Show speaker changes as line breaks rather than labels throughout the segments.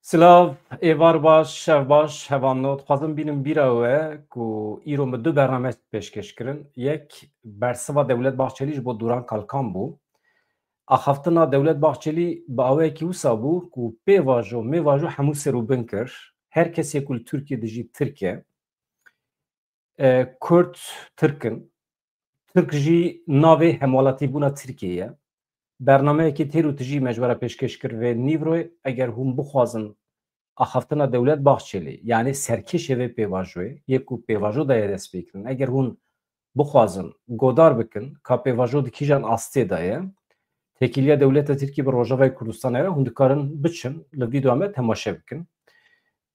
Silav, êvar baş, şev baş, hevanot. Xwazim bînim bîra we ku îro min du bername pêşkêş kirin. Yek bersiva Dewlet Bahçelî ji bo Duran Kalkan bû. Axaftina Dewlet Bahçelî bi awayekî wisa bû ku pêvajo mêvajo hemû serûbin kir. Her kesê ku li Tirkiye dijî Tirk e. Kurd Tirk in. Tirk jî navê hemwelatîbûna Tirkiye ye. Bernameyekî têr û tijî mecbera pêşkêş kir vê nîvrê eger hûn bixwazin axaftina Dewlet Bahçelî yani serkêşê vê pêvajoyê yek û pêvajo daye dest pê kirin. Eger hûn bixwazin godar bikin ka pêvajo di kîjan astê de ye, Têkiliya Dewleta Tirkiye bi Rojavayê Kurdistanê re hûn dikarin biçin li vîdyoa me temaşe bikin.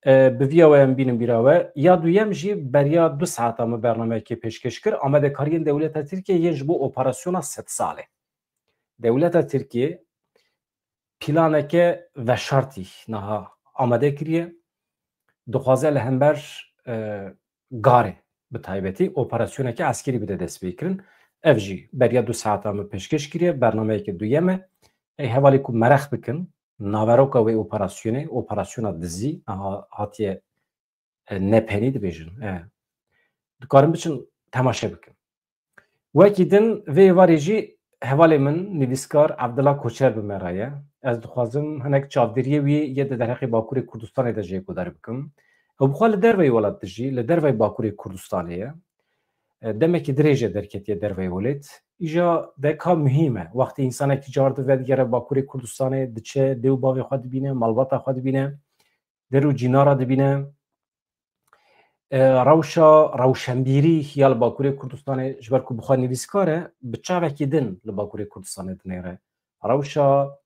Bi vîya we em bînin bîra we. Ya duyem jî beriya 2 saeta me bernameyekê pêşkêş kir amadekariyên Dewleta Tirkiyeyê ji bo operasyona sed salê. Dewleta Tirkiye planeke veşartî niha amade kiriye. Dixwaze li hember garê bi taybetî operasyoneke eskerî bide dest pê kirin. Ev jî beriya 2 saeta me pêşkêş kiriye. Bernameyeke duyem e. Hevalê ku merex bikin naveroka wê operasyonê, operasyona dizî hatiye nepenî dibêjin. Dikarin biçin temaşe bikin. Wekî din vê êvarê jî hevalê min nivîskar Ebdila Koçer bi me re ye. Ez dixwazim hinek çavdêriyê wî yê di derheqê Bakurê Kurdistanê de jê guhdar bikim. Ew bixwe li derveyê welat de jî, li derveyê Bakurê Kurdistanê ye. Demekî dirêj e derketiye derveyê welêt. Îja veka muhîm e. Wextê însanekî car dive digere Bakurê Kurdistanê diçe dê û bavê xwe dibîne, malbata xwe dibîne, der û cînara dibîne. Rewşa rewşenbîrî ya li Bakurê Kurdistanê ji ber ku bixwe nivîskar e bi çavekî din li Bakurê Kurdistanê dinêre. Rewşa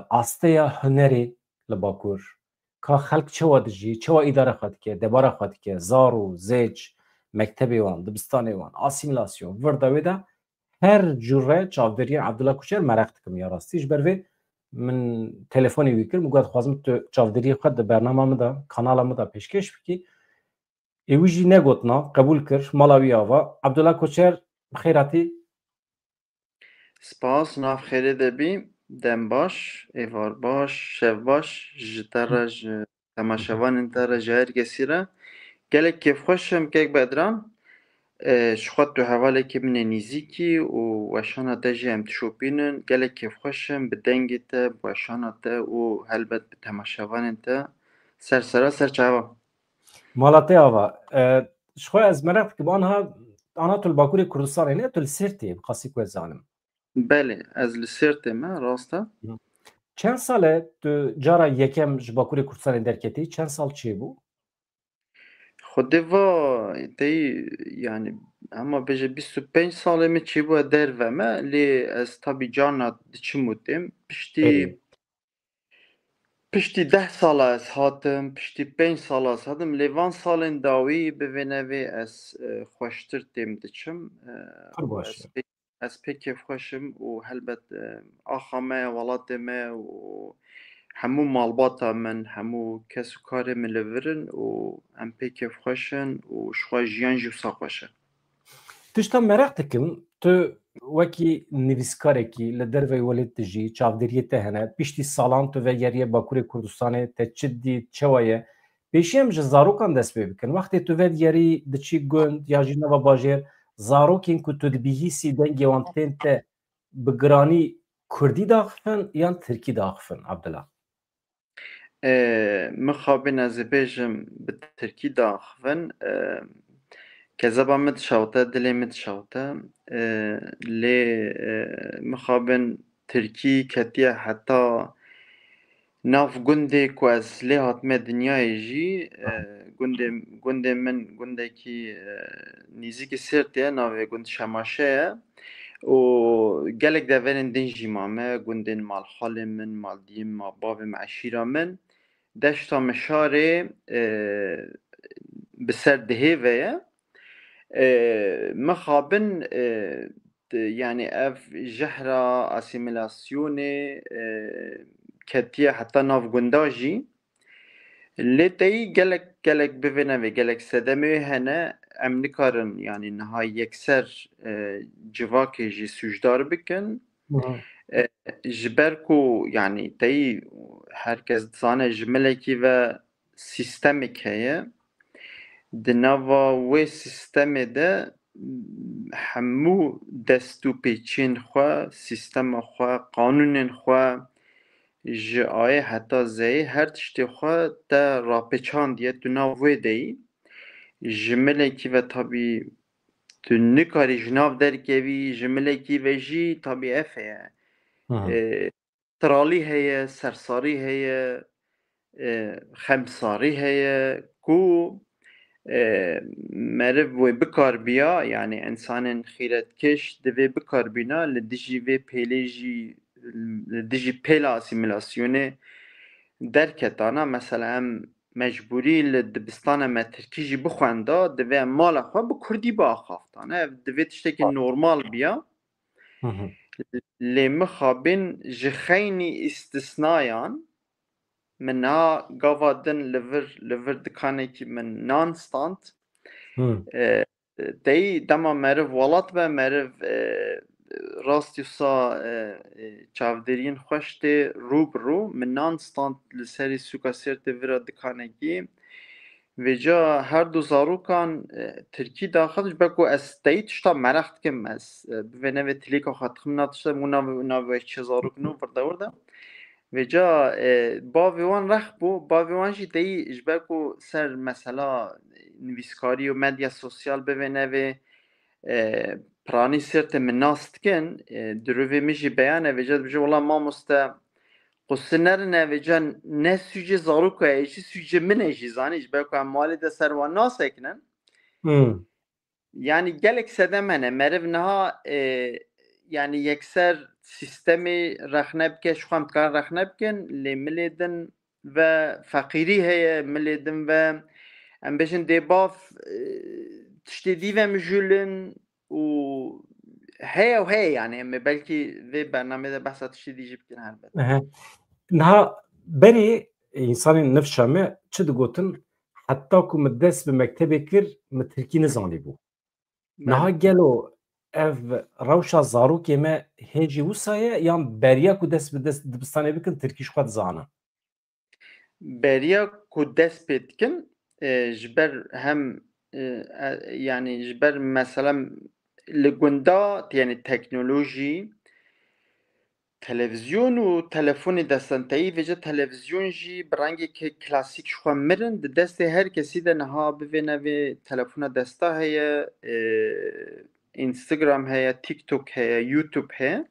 asteya hunerê li Bakur ka xelk çawa dijî, çawa îdare xwe dike, debara xwe dike, zar û zêç, mektebê wan, dibistanê wan, asîmilasyon, vir de wê de her cure çavdêriya Ebdila Koçer merex dikim ya rastî ji ber vê min telefonê wî kir min got dixwazim tu çavdêriyê xwe di bernama min de kanala min de pêşkêş bikî. Wî jî negotina, qebûl kir, mala wî ava. Ebdila Koçer bi xêr hatî?
Spas, nav xêrê de bî, dem baş, êvar baş, şev baş, ji te re ji temaşevanên te re ji her kesî re. Gelek kêfxweş im kek bedran. Ji xwe tu hevalekê min ê nîzîkî û weşana te jî em tişopînin. Gelek kêfxweş im bi dengê te, bi weşana te û helbet bi temaşevanên te sersera ser çava.
Mala te ava. Ji xwe ez merex dikim ana tu li Bakurê Kurdistanê ne tu li Sêrtê bi qasî ku ez zanim.
Belê, ez li Sêrtê me, rast e.
Çend sal e tu cara yekem ji Bakurê Kurdistanê derketî? Çend sal çêbû?
Xwedê teyî yani hema bêje 25 salê me çêbûye derve me lê ez tabî carna diçim û têm piştî 10 sala ez hatim, piştî 5 sala ez hatim lê van salên dawî bi vê nevê ez xweştir têm diçim
Pir
û
baş e.
ez pê kêfxweş im û helbet axa me, welatê me û hemû malbata min, hemû kes û karê min li vir in û em pê kêfxweş in û ji xwe jiyan jî wisa xweş e.
Tişta merex dikim tu wekî nivîskarekî li derveyê welêt dijî çavdêriyê te hene piştî salan tu vegeriye Bakurê Kurdistanê te çi dît çawa ye pêşî em ji zarokan dest pê bikin wextê tu vegerî diçî gund ya jî nava bajêr zarokên ku tu dibihîsî dengê wan tên te bi giranî Kurdî daxivin yan Tirkî daxivin Ebdila?
Mixabin ez ê bêjim bi Tirkî daxivin kezeba me dişewite, dilê me dişewite lê mixabin Tirkî ketiye heta nav gundê ku ez lê hatime dinyayê jî gundê min gundekî nîzîkî Sêrtê ye navê gund Şemaşe ye û gelek deverên din jî mame gundên malxalê min, maldiyên mabavê me, eşîra min deşta Mişarê bi ser dihêve ye mixabin yani ev jehra asîmîlasyonê ketiye heta nav gunda jî lê teyî gelek bi vê nevê gelek sedemê hene em nikarin yani niha yekser civakê jî sûcdar bikin جبر کو يعني تي herkes zane ji melekî ve sistemek heye di nava wê sistemê de hemû dest û pêçiyên xwe, sîstema xwe, qanûnên xwe ji ayê heta zeyê her tiştê xwe te rapêçandiye tu nav wê de yî. Ji melekî ve tabî tu nikarî ji nav derkevî, ji melekî ve jî tabî ev heye. Tralî heye, sersarî heye, xemsarî heye ku meriv wê bikarbiya yani ensanên xîretkeş divê bikarbîna li dijî vê pêlê jî li dijî pêla asîmîlasyonê derketana mesela em mecbûrî li dibistana me tirkî jî bixwenda divê em mala xwe bi Kurdî biaxaftan. Ev divê tiştekî normal biya. Lê mixabin ji xeynî îstisnayan min niha gava din li vir dikanekî min nan stand deyî dema meriv welat be meriv rastî wisa çavderiyên xweş tê rû bi rû min nan stand li serî sûka sêrtê vira dikanekî vêca her du zarokan tirkî daxist ji ber ku ez deyî tişta merex dikim ez bivê nevê tilêka xwe dixwîna tişta navê çi zarok nû vir de vêca bavê wan rex bû bavê wan jî deyî ji ber ku ser mesela nivîskarî û medya sosyal bivê nevê piranî sêrtê min nas dikin dirûvê min jî beyane vêca dibêje wela mamoste qûsir nerine vêca ne sûcê zaroka ye jî sûcê min e jî zanî ji ber ku em malê de ser wan nasekinin yani gelek sedem hene meriv niha yani yekser sistemê rexne bike ji xwe em dikarin rexne bikin lê milê din ve feqîrî heye milê din ve em bêjin dê bav tiştê dîve mijûlin û heye û heye yani em ê belkî vê bernameyê de behsa tiştê dî jî bikin helbet.
Niha berê însanên nifşa me çi digotin heta ku min dest bi mektebê kir min tirkî nizanî bû. Niha gelo ev rewşa zarokê me hêjî wisa ye yan beriya ku dest bi dibistanê bikin tirkî ji xwe dizanin?
Beriya ku dest pê dikin ji ber hem yani ji ber mesela li gunda yani teknolojî televîzyon û telefonê destenteyî vêce televîzyon jî bi rengekî klasîk ji xwe mirin di destê her kesî de niha bivê nevê telefona desta heye Instagram heye, TikTok heye, YouTube heye.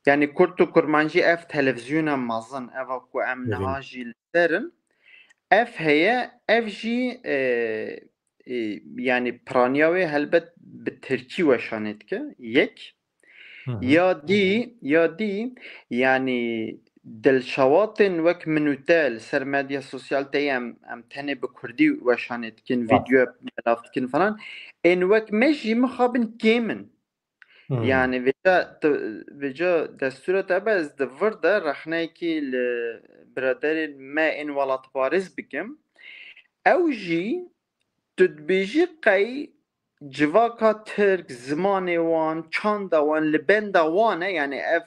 Yani Kurd û Kurman jî ev televîzyona mezin eva ku em niha jî li serin ev heye ev jî yani piraniya wê helbet bi tirkî weşanê dike yek ya dî yani dilşewatên wek min û te li ser medya sosyal tê em tenê bi Kurdî weşanê dikin vîdyo belav dikin falan ên wek me jî mixabin kêm in. Yani vêca destûra te ez di vir de rexneyekî li biraderên me ên welatparêz bikim ew jî tu dibêjî qey civaka Tirk zimanê wan çanda wan li benda wan e yani ev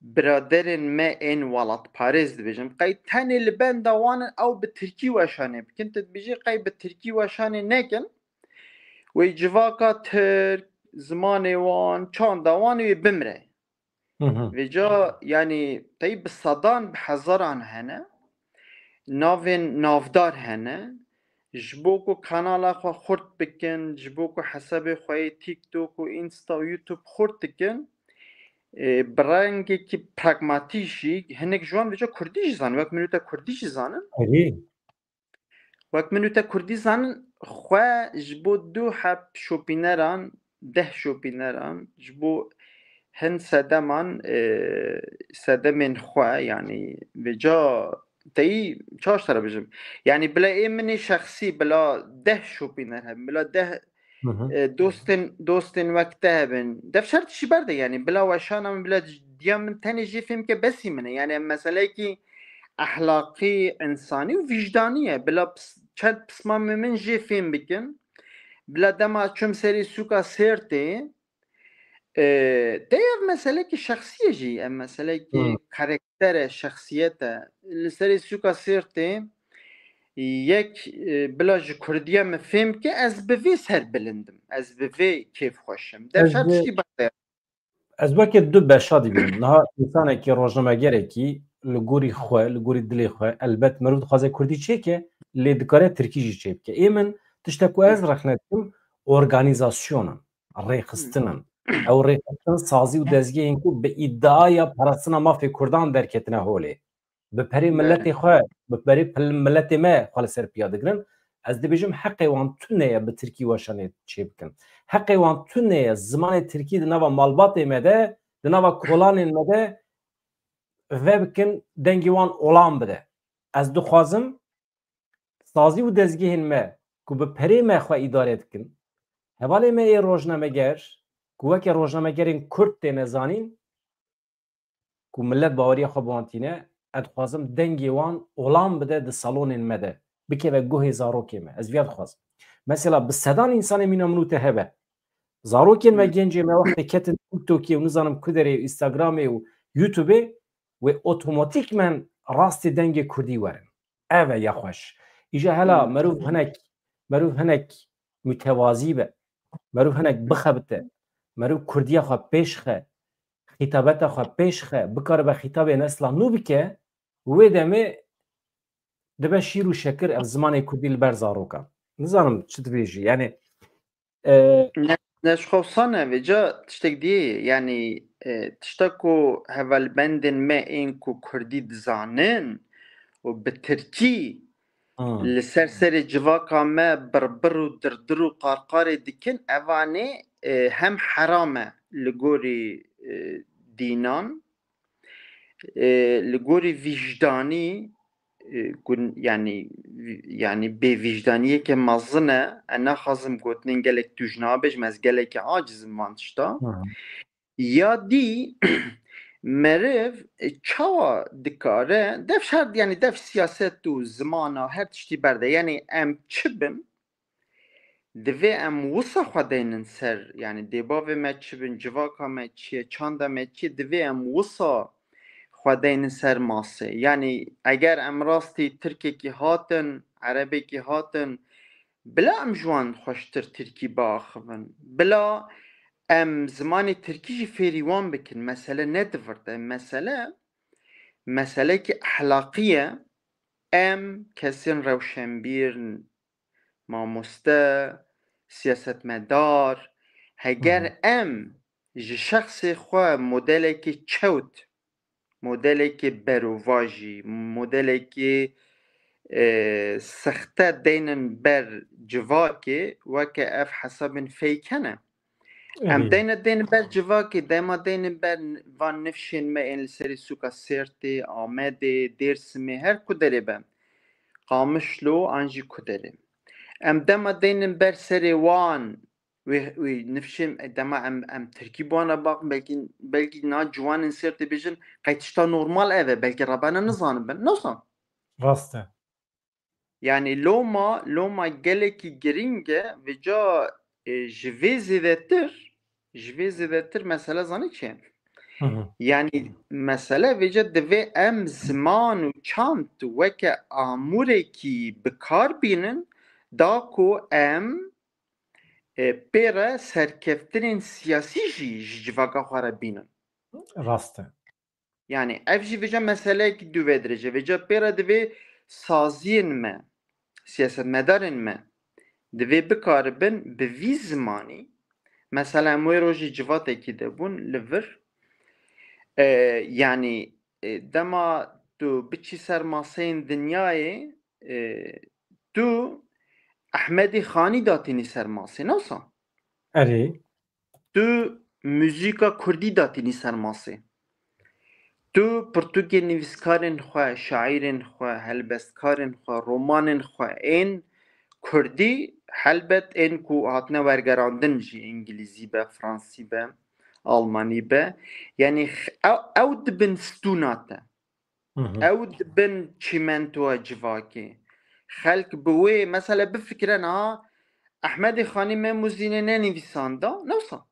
biraderên me ên welatparêz dibêjim qey tenê li benda wan in ew bi tirkî weşanê bikin tu dibêjî qey bi tirkî weşanê nekin wê civaka Tirk zimanê wan çanda wan wê bimre. Vêca yani teyî bi sedan bi hezaran hene navên navdar hene ji bo ku kanala xwe xurt bikin ji bo ku hesabê xwe yê TikTok û Insta û YouTube xurt dikin bi rengekî pragmatîk jî hinek ji wan vêca Kurdî jî zanin wek min û te Kurdî jî zanin wek min û te Kurdî zanin xwe ji bo du heb şopîneran deh şopîneran ji bo hin sedeman sedemên xwe yani vêca teyî çaş te re bijim yani bila ê minê şexsî bila deh şopîner hebin bila deh dostên wek te hebin dev şert jî berde yani bila weşana min bila diya min tenê jê fêm bike besî min e yani em meseleyekî ehlaqî insanî û vîjdanî ye bila çend pisma min jê fêm bikin bila dema çûm serî sûka sêrtê دیو مسئله که شخصیه جی ام مسئله که کاراکتر شخصیته لسری سوکا سیرته یک بلاج کردیه مفهم که از به وی سر بلندم از به وی کیف خوشم دفشت تشتی بخیر
از وقتی دو بشادی بینم نه انسانی که روزنامه‌گری کی لگوری خواه لگوری دلی خواه البته مرد خوازه کردی چه که لیدکاره ترکیجی چه که ایمن تشتکو از رخنتیم ارگانیزاسیونم ریخستنم او ریخستن سازی و دزگی اینکو به ادعای پرستنا مافی کردان درکتنه هولی به پری ملت خواه به پری ملت ما خال سر پیاده گرن از دبیجم حقی وان تونه به ترکی واشانه چه بکن حقی وان تونه زمان ترکی دنوا مالبات مده دنوا کولان مده و بکن دنگی وان اولان بده از دو خوازم سازی و دزگیهن ما که به پری ما خواه اداره کن حوالی ما ای روزنامه گر که روزنامه گرین کرد تینه زانین که ملت باوری خواه بوانتینه اد خوازم دنگی وان اولان بده ده سالون مده بکه و گوه زاروکی ما از ویاد خوازم مثلا به صدان انسان مینا منوته هبه زاروکین و گنجی ما وقتی کتن توکی و نزانم کدری اینستاگرامی و یوتیوبی و اتوماتیک من راست دنگ کردی ورن اوه یا خوش ایجا هلا مروف هنک متوازی به مروف هنک بخبته مروف کردی خواه پیش خواه خطابت خواه پیش خواه بکار به خطاب نسلا نو بکه و دمه دبه شیر و شکر از زمان کردی لبر زاروکا نزانم چه بیجی یعنی
نشخوصانه ویجا تشتک دیه یعنی تشتکو هول بندن ما این کو کردی دزانن و به ترکی لسر سر جواکا ما بربر و دردر و قارقار دکن اوانه هم حرامه لگوری دینان لگوری وجدانی yani bêvîjdaniyê ke mezin e naxwazim gotinên gelek tu ji nabêj ez gelekî acizim van tişta ya dî meriv çawa dikare dev şer yani dev siyaset û zimana her tiştî berde yani em çi bin divê em wisa xwe deynin ser yani dêbavê me çi bin civaka me çi ye çanda me çi divê em wisa خودین سر ماسه یعنی اگر امراستی ترکی کی هاتن عربی کی هاتن بلا ام جوان خوشتر ترکی باخون بلا ام زمانی ترکی جی فیریوان بکن مسئله ندورده مسئله که احلاقیه ام کسین روشنبیر ماموسته سیاست مدار اگر ام جی شخص خواه مدلی که چوت مدلی که برواجی مدلی که سخته دینن بر جواکی وکه اف حساب فیکنه ام دین بر جواکی دیما دین بر وان نفشین ما این سری سوکا سرتی آمده درسمی هر کدری بم قامشلو انجی کدری ام دیما دین بر سری وان وی نفشم دما ام ترکی بانا باق belki na جوان انسرت بیجن قیتشتا نورمال اوه belki ربانا نزانم بن نوصان
راسته
yani loma geleki geringe ve ca jve zidetir mesela zanı ki yani mesela ve ca deve em zaman u çant veke amureki bekar binin da ku em pera serkeftirin siyasi jivaka xwara binin.
Rastı.
Yani ev jî veja mesele ki duve derece veja pera divê saziyên me siyasetmedarên me divê bikaribin bi vî zimanî mesela em wê rojî civatekî de bûn li vir yani dema tu biçî ser maseyên dinyayê tu Ahmedî Xanî datînî ser masê nasa
Erê
tu müzîka Kurdî datînî ser masê tu pirtûkê nivîskarên xwe şaîrên xwe helbestkarên xwe romanên xwe ên Kurdî helbet ên ku hatine wergerandin jî îngilîzî be fransî be almanî be yani ew dibin stûna te ew dibin çîmentoya civakê xelk bi wê mesela bifikirin ha Ahmedê Xanî me muzînê nenivîsanda newsa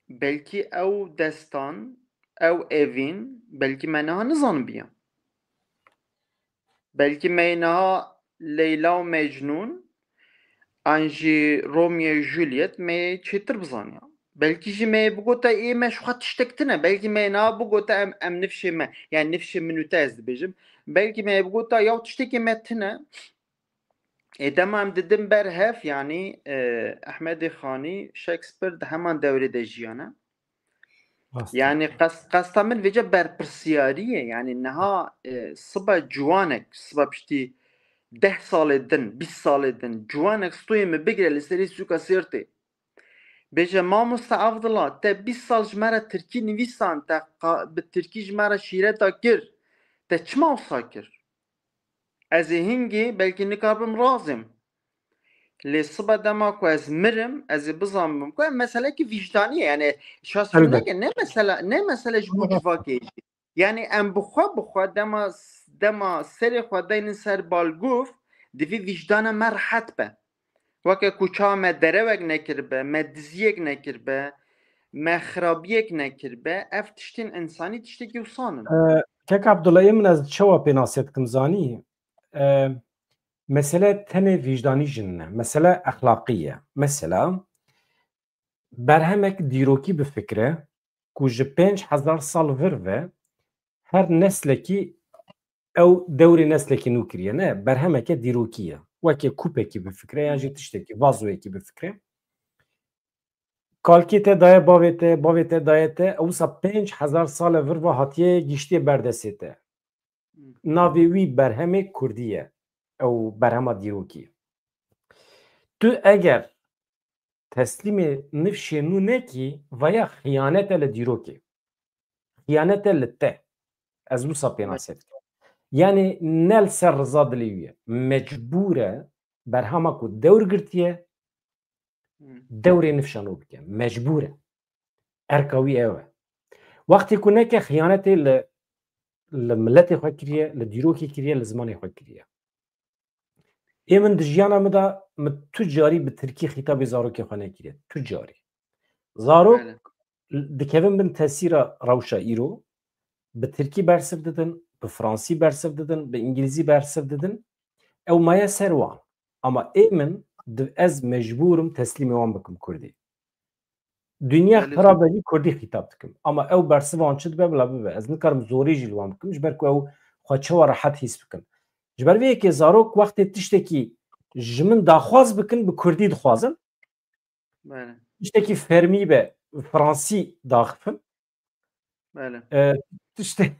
belki ew destan ew evin belki me niha nizanibiye. Belki me niha Leyla û Mecnûn an jî Romeo Juliet me çêtir bizaniya. Belki jî me bigota ê me ji xwe tiştek tune. Belki me niha bigota em nifşê me yani nifşê min û te ez dibêjim. Belki me bigota yaw tiştekê me tune. Dema em didim berhev yani Ehmedê Xanî Shakespeare di heman devrê de jiyane. Yani qesta min vêce berpirsiyarî ye yani niha siba ciwanek siba piştî 10 salê din 20 salê din ciwanek stûyê me bigire li serî sûka sêrtê bêje mamoste Avdula te 20 sal ji me re tirkî nivîsan te bi tirkî ji me re şîreta kir te çima wisa kir ez ê hingê belkî nikarbim razêm lê siba dema ku ez mirim ez ê bizanim ku em meselekî vicdanî ye yani şaşrûneke ne mesele ji bo civakê yani em bixwe dema serê xwe deynin ser balgûf divî vicdana me rehet be weke ku çawa me derewek nekiribe me diziyek nekiribe me xirabiyek nekiribe ev tiştên insanî tiştekî wisa nin.
Kek Abdullah'yê min ez çawa pê nasîhet dikim zanî mesele tenê vicdanî jin ne mesele exlaqî ye mesela berhemek dîrokî bifikre ku ji 5000 sal vir ve her neslekî ew dewrê neslekî nû kiriye ne berhemeke dîrokî ye wekê kûpekî bifikre yan jî tiştekî vazoyekî bifikre kalkê te daye bavê te daye te ewsa 5000 sal vir ve hatiye giştiye berdestê te navê wî berhemê Kurdî ye ew berhema dîrokî tu eger teslîmê nifşê nû nekî vaya xıyanet e li dîrokê xıyanet e li te ez wisa pê nasîhet dikim yani ne li ser riza dilê wî ye mecbûr e berhema ku dewr girtiye dewrê nifşa nû bike mecbûr e erka wî ew e wextê ku neke xıyanetê li milletê xwe kiriye li dîrokê kiriye li zimanê xwe kiriye ê min di jiyana me da min tu carî bi tirkî xîtabê zarokê xwe nekiriye tu carî zarok dikevin bin tesîra rewşa îro bi tirkî bersiv didin bi fransî bersiv didin bi îngilîzî bersiv didin ew maye ser wan ama ê min ez mecbûrim teslîmê wan bikim Kurdî dünya xirab e Kurdî xîtab dikim ama ew bersivan çi dibe bila bibe ez nikarim zorî jî li wan bikim ji ber ku ew xwe çawa rehet hîs bikin ji ber vê yekê zarok wextê tiştekî ji min daxwaz bikin bi Kurdî dixwazin tiştekî fermî be fransî daxivin tişte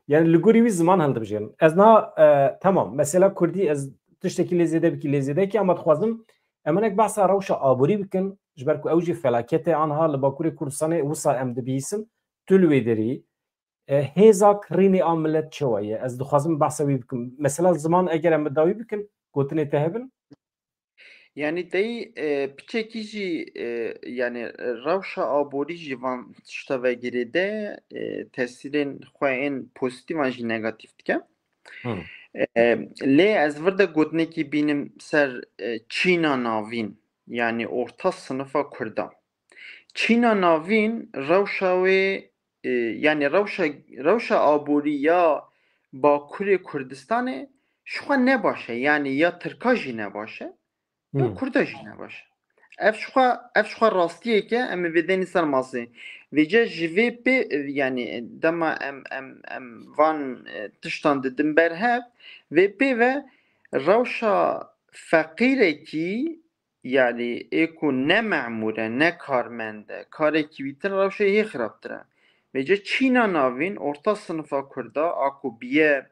yani li gorî wî ziman hildibijêrin ez niha temam mesela Kurdî ez tiştekî lê zêde bikî lê zêdekî ama dixwazim em hinek behsa rewşa aborî bikin ji ber ku ew jî felaketê anha li Bakurê Kurdistanê wisa em dibîsin tu li wê derî hêza kirînê a millet çawa ye ez dixwazim behsa wî bikim mesela ziman eger em bi dawî bikin gotinê te hebin
yani deyî piçekî jî yani rewşa aborî jî van tişta vegirê de tesîrên xwe ên pozîtîvan jî negatîv dike lê ez vir de gotinekî bînim ser Çîna navîn yani orta sınıfa Kurda Çîna navîn rewşa wê yani rewşa aboriya Bakurê Kurdistanê ji xwe ne baş e yani ya Tirka jî ne baş e ya Kurda jî ne baş e ev ji xwe rastiyeke em ê vê denî ser masê vêce ji vê pê yani dema em van tiştan didim berhev vê pê ve rewşa feqîrekî yani ê ku ne memûr e ne karmend e karekî wî tin rewşê hê xirabtir e vêce Çîna navîn orta sınıfa Kurda a ku biye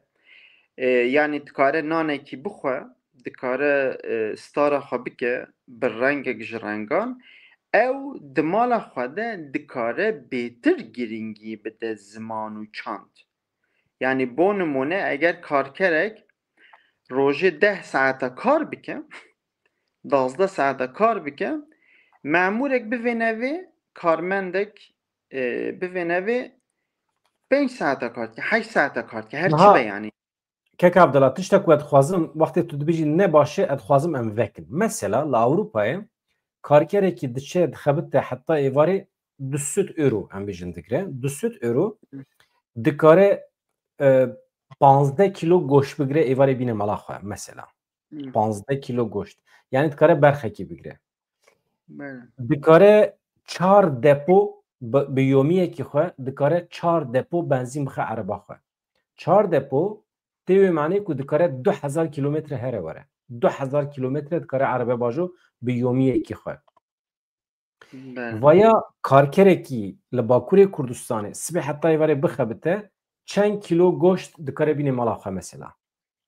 yani dikare nanekî bixwe dikare stara xwe bike bi rengek ji rengan ew di mala xwe de dikare bêtir giringî bide ziman û çand yani bo nimûne eger karkerek rojê 10 saeta kar bike 12 saeta kar bike memûrek bivê nevê karmendek bivê nevê 5 saeta kar dike 8 saeta kar dike her çi be yani
Kek Abdullah tiştek ku dixwazim wextê tu dibêjî ne baş e dixwazim em vekin mesela li Ewropayê karkerekî diçe dixebite heta êvarê 200 euro em bêjin dikire 200 euro dikare 15 kilo goşt bigire êvarê bîne mala xwe mesela 15 kilo goşt yani dikare berxekî bigire dikare 4 depo bi yomiyekî xwe dikare 4 depo benzîn bixe ereba xwe 4 depo tê wê manê ku dikare 2000 kilometre here were 2000 kilometre dikare erebe bajo bi yomiyekî xwe vaya karkerekî li Bakurê Kurdistanê sibê heta êvarê bixebite çend kilo goşt dikare bîne mala xwe mesela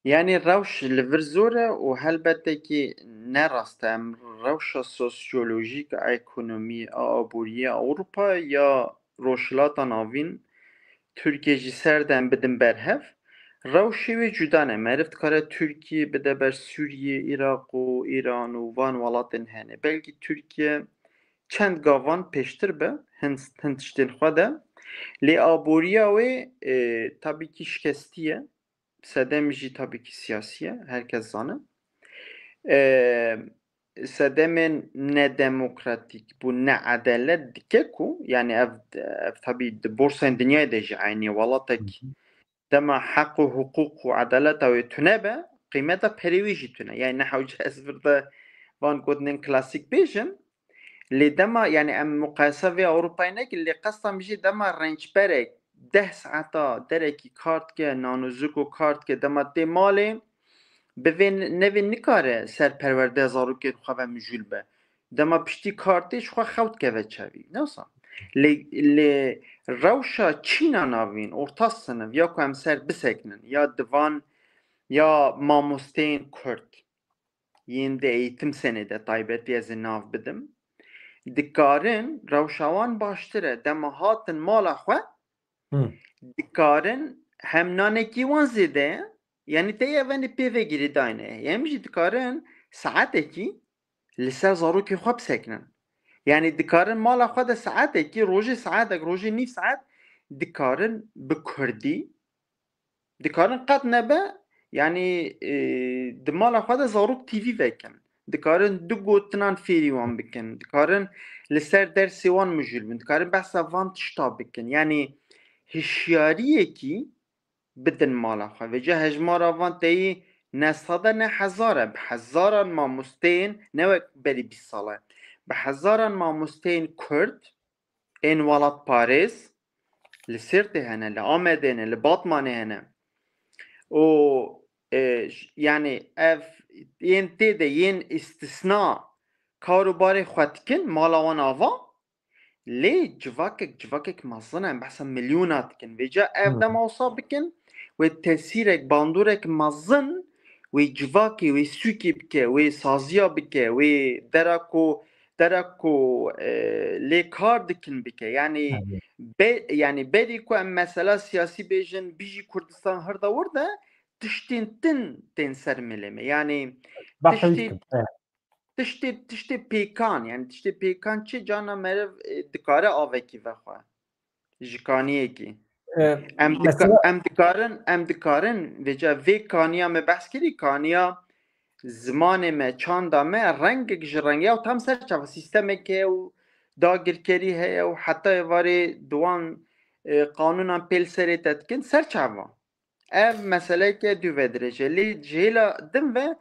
يعني روش الفرزورة وهلبتكي نرستا روشة سوسيولوجيك ايكونومي آبورية أوروبا يا روشلاتا ناوين تركيا جي سردن بدن برهف روشي و جدانه مرفت کاره ترکیه بده بر سوریه عراق و ایران و وان ولاتن هنه بلکه ترکیه چند گاوان پیشتر به هندشتین خواده لی آبوریا و tabii ki şikestiye sedem jî tabii ki siyasiye herkes zanı sedemin ne demokratik bu ne adalet dike ku yani ev tabii borsa dünyaya da jî aynı walatek dema hak و hukuk و adalet ve tünebe kıymeta perivi jî tüne yani ne havcı ezbirde van godinin klasik bejim li dema yani em mukayese ve Avrupa'ya ne ki li qastam jî dema rençberek 10 saata derekî kart ke nanozuk û kart ke dema tê malê bivên nevê nikare serperwerde zarokên xwe ve mijûl be dema piştî kartê ji xwe xew dikeve çavî newsa lê rewşa Çîna navîn orta sinif ya ku em ser bisekinin ya divan ya mamosteyên Kurd yên de eğitim senede taybetî ez ê nav bidim dikarin rewşa wan baştir e dema hatin mala xwe dikarin hem nanekî wan zêde ye yani te evenê pêvê girî dayne em jî dikarin saetekî li ser zarokê xwe bisekinin yani dikarin mala xwe de saetekî rojê saetek rojê nîv saet dikarin bi Kurdî dikarin qet nebe yani di mala xwe de zarok TV vekin dikarin du gotinan fêrî wan bikin dikarin li ser dersê wan mijûl bin dikarin behsa van tişta bikin yani hişyariyekî bidin mala xwe ve ca hejmara van teyî ne sada ne hezar bi hezaran mamosteyên ne wek berî 20 sala bi hezaran mamosteyên Kurd ên welat Parêz li Sêrtê hene li Amedê hene li Batmanê hene û yani ev yên tê de yên istisna karobarê xwe dikin mala wan ava lê civakek mezin em behsa milyona dikin vê ca ev dema wisa bikin wê tesîrek bandorek mezin wê civakê wê sûkê bike wê saziya bike wê dera ku lê kar dikin bike yani yani berî ku em mesela siyasî bêjin bijî Kurdistan hirda wirde tiştên tin tên ser milê me yani tiştê pêkan yani tiştê pêkan çi cana meriv dikare avekî vexwe ji kaniyekî em dikarin vê ca vê kaniya me behs kirî kaniya zimanê me çanda me rengek ji rengiya û tam ser çava sîstemek heye û dagirkerî heye û heta êvarê diwan qanûnan pêl serê te dikin ser çava ev meseleke dû vedirêje lê ji hêla din ve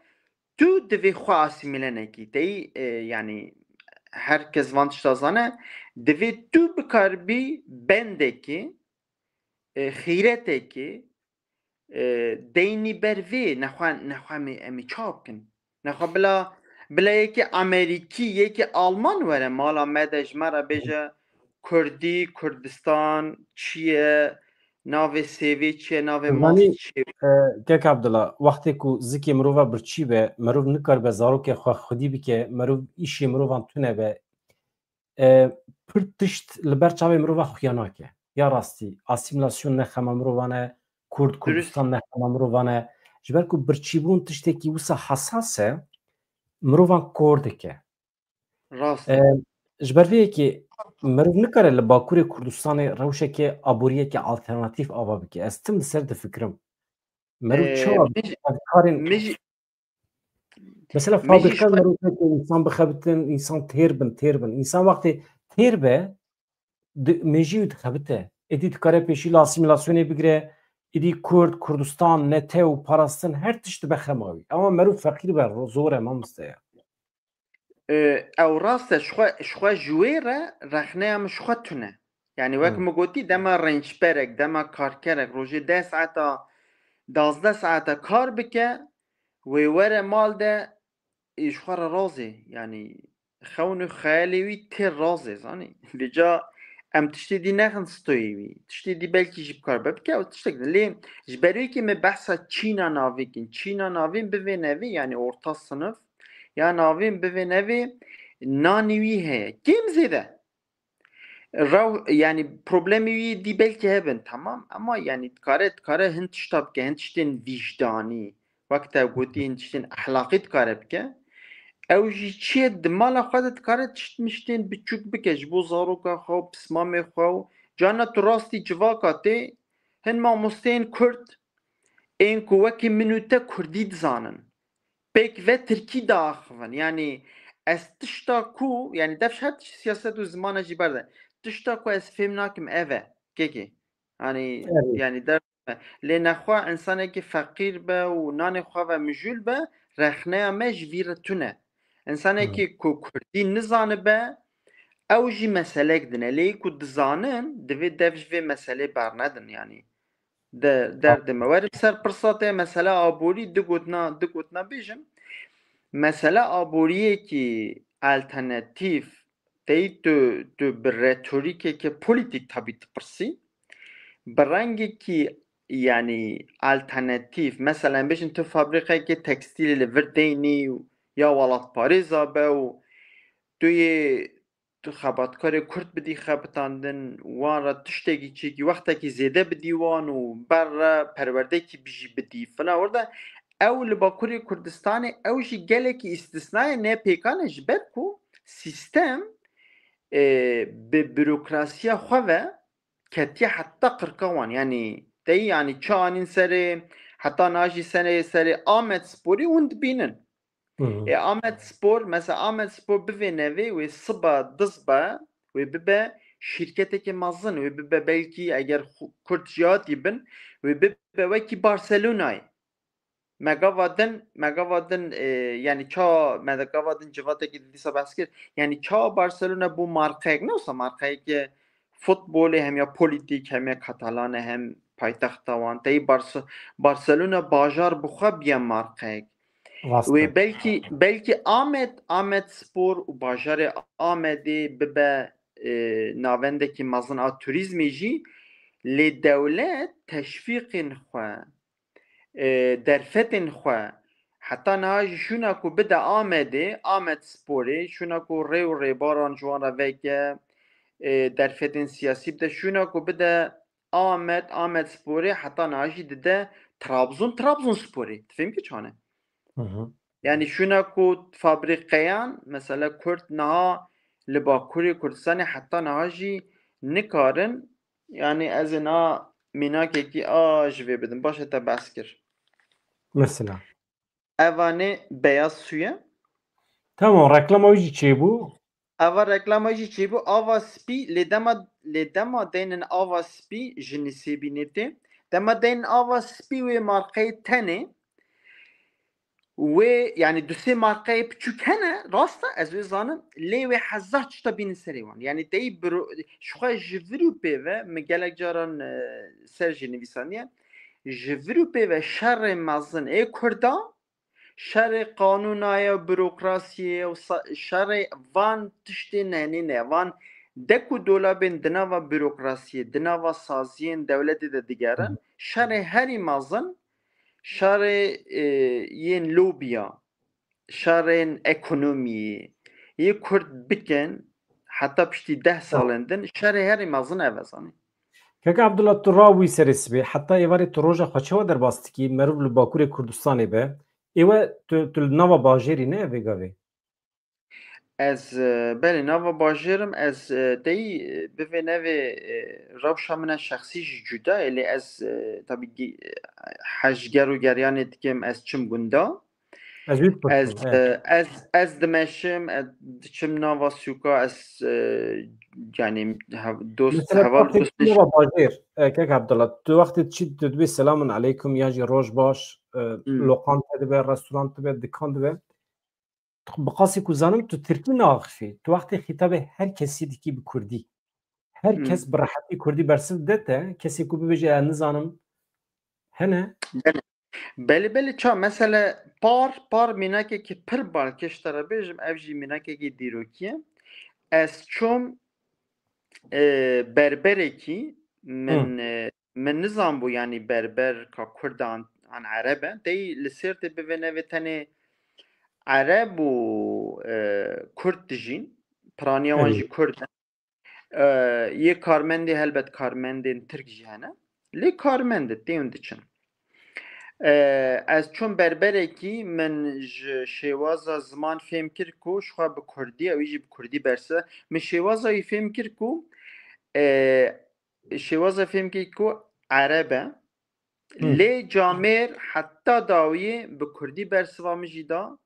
tu divê xwe asîmîlenekî teyî yani herkes van tişta zane divê tu bikarbî bendekî xîretekî deynî ber vê nexwe em ê çav bikin nexwe bila yekî Amerîkî yekî Alman were mala me de ji me re bêje Kurdî Kurdistan çi ye navê sêvê çi ye navê mast çi ye
Kek Abdullah wextê ku zikê mirova birçî be mirov nikaribe zarokê xwe xwedî bike mirov îşê mirovan tune be pir tişt li ber çavê mirova xuya nake ya rastî asîmilasyon nexema mirovan e Kurdistan nexema mirovan e ji ber ku birçîbûn tiştekî wisa hesas e mirovan kor dike ji ber vê yekê mirov nikare li Bakurê Kurdistanê rewşeke aboriyeke alternatîv ava bike ez tim li ser difikirim mirov çawa karên mesela fabrika mirov insan bixebitin insan têr bin insan wextê têr be مجی دخبته ادی کاره پیشی لاسیمیلاسیونی بگیره ایدی کرد کردستان نته و پاراستن هر تشت بخماوی اما مرو فقیر بر زور ما مستیا
او راست شخوا جویره رخنه هم شخوا تونه یعنی وکم گوتی دما رنج پرک دما کارکرک روژه 10 ساعتا 12 ساعتا کار بکه وی وره مال ده شخوا رازه یعنی خونو خیالیوی تر رازه زانی بجا ام تشتی دی نخن ستویوی تشتی دی بلکی جیب کار ببکه و تشتک لی جبروی که می بحثا چینا ناویکن چینا ناوین بوی نوی یعنی orta sınıf یا ناوین بوی نوی نانیوی هه کم زیده رو yani problemi دی belki هبن tamam ama yani kare hint ştab ke hint ştin vicdani vakta goti hint ştin ahlaki kare bke ew jî çiye di mala xwe de dikare tiştmiştên biçûk bike ji bo zaroka xwe û pismamê xwe û carna tu rastî civaka tê hin mamosteyên Kurd ên ku wekî min û te Kurdî dizanin pêk ve Tirkî diaxivin yani ez tişta ku yani dev her siyaset û zimana jî berde tişta ku ez fêm nakim ev e kêkê hani yani der lê nexwe insanekî feqîr be û nanê xwe ve mijûl be rexneya me ji vî re tune insanekî ku Kurdî nizanibe ew jî meselek din lê ku dizanin divê dev ji vê meselê bernedin yani derdime werim ser pirsatê mesela aborî digotina bêjim mesela aboriyekî alternatîv teyî tu bi retorîkeke polîtîk tabî dipirsî bi rengekî yani alternatif mesela bêjin tu fabrîqekê tekstîlê li vir deynî û ya welatparêza be û tu yê tu xebatkarê Kurd bidî xebitandin wan re tiştekî çêkî wextekî zêde bidî wan û ber re perwerdeyekî bijî bidî filan orada ew li Bakurê Kurdistanê ew jî gelekî îstisnayê nepêkan e ji ber ku sîstem bi bürokrasiya xwe ve ketiye heta qirqa wan yani teyî yani çi anîn serê heta najî serê Amedsporê hûn dibînin Amedspor mesela Amedspor bivê nevê wê siba diz be wê bibe şîrketekî mezin wê bibe belkî eger Kurd jî hatî bin wê bibe wekî Barcelonayê megavadin yani ça megavadin civatekî dîsa behs kir yani ça Barcelona bu markayek ne olsa markayeke futbolê hem ya polîtîk hem ya Katalanê hem paytexta wan teyî Barcelona bajar bi xwe biya markayek wê belkî Amedspor û bajarê Amedê bibe navendekî mezin a turizmê jî lê dewlet teşvîqên xwe derfetên xwe heta niha jî şûna ku bide Amedsporê şûna ku rê û rêbaran ji wan re veke derfetên siyasî bide şûna ku bide Amedsporê heta niha jî dide Trabzonsporê difêm kî çane yani şûna ku fabrîqeyan mesela Kurd niha li Bakurê Kurdistanê heta niha jî nikarin yani ez ê niha mînakekî ji vê bidim baş te behs kir
mesela
evanê beyaz suya
tamam reklama jî çêbû
eva reklama jî çêbû ava spî lê dema deynin ava spî ji Nisêbînê tê dema deynin ava spî wê markayê tenê wê yani du sê markayê piçûk hene rast e ez vê zanim lê wê hezar tişta bînin serê wan yani teyî ji xwe ji vir û pêve min gelek caran ser jî nivîsaniye ji vir û pêve şerê mezin ê Kurdan şerê qanûnaya bürokrasiyê û şerê van tiştên henîne van dek û dolabên di nava bürokrasiyê di nava saziyên dewletê de digerin şerê herî mezin şerê yên lobiya şerên ekonomiyê yê Kurd bikin heta piştî 10 salên din şerê herî mezin ev e zanî
Kaka Abdullah tu rawî serê sibê heta êvarê tu roja xwe çawa derbas dikî meriv li Bakurê Kurdistanê be êwe tu li nava bajêrî ne evê gavê
ez belê nava bajêrim ez teyî bivê nevê rewşa min e şexsî jî cuda ye lê ez tabî hejger û geryanê dikim ez çim gunda
Ez wî
Ez
dipirsim.
ez dimeşim, diçim nava sûka, ez yani dost
Mesela
heval
wextê
dost
çi
niş
nava bajêr, kek Ebdullah, tu wextê çi dibê selamun aleykum ya jî roj baş, lokanta dibe, restoran dibe, dikan dibe, bi qasî ku zanim tu Tirkî naaxivî, tu wextê xîtabê her kesî dikî bi Kurdî. Her kes bi rehetî Kurdî bersiv dide, kesî ku bibêje ez nizanim hene.
belli ça mesela par mînakekî pir balkêş te re bêjim, ev jî mînakekî dîrokî ye. Ez çûm berberekî min nizanbû yanî berber ka Kurdan an Ereb e, deyî li Sêrtê bi vê nevê tenê Ereb û Kurd dijîn, piraniya wan jî Kurd e. Yê karmendê helbet karmendên Tirk jî hene. Lê karmend e, têwn diçin. Ez çûm berberekî min ji şêwaza ziman fêm kir ku xwe bi Kurdî ew jî bi Kurdî bersive. Min şêwaza wî fêm kir ku şêwaza fêm kir ku Ereb e. Lê camêr heta dawiyê bi Kurdî bersiva min jî da.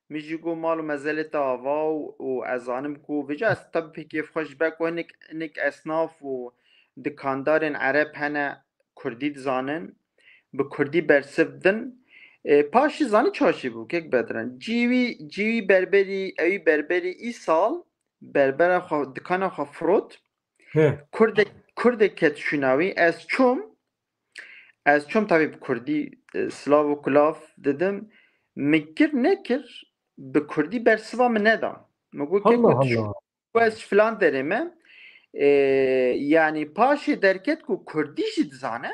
Min jî got mal û mezelê te ava û ez zanim ku vêja ez tabi pê kêfxwe ji ber ku hinek esnaf û dikandarên Ereb hene Kurdî dizanin, bi Kurdî bersiv din. Paşî zanî çaşî bû kek bedirin. Cîwî berberî ewî berberî îsal berbera xwe dikana xwe firot. Kurdek ket şûnawî ez çûm tevî bi Kurdî silav û kulav didim. Min kir nekir bi Kurdî bersiva min neda. Min got
Allah
keko tu
Allah.
ez filan derê me yanî paşê derket ku Kurdî jî dizane.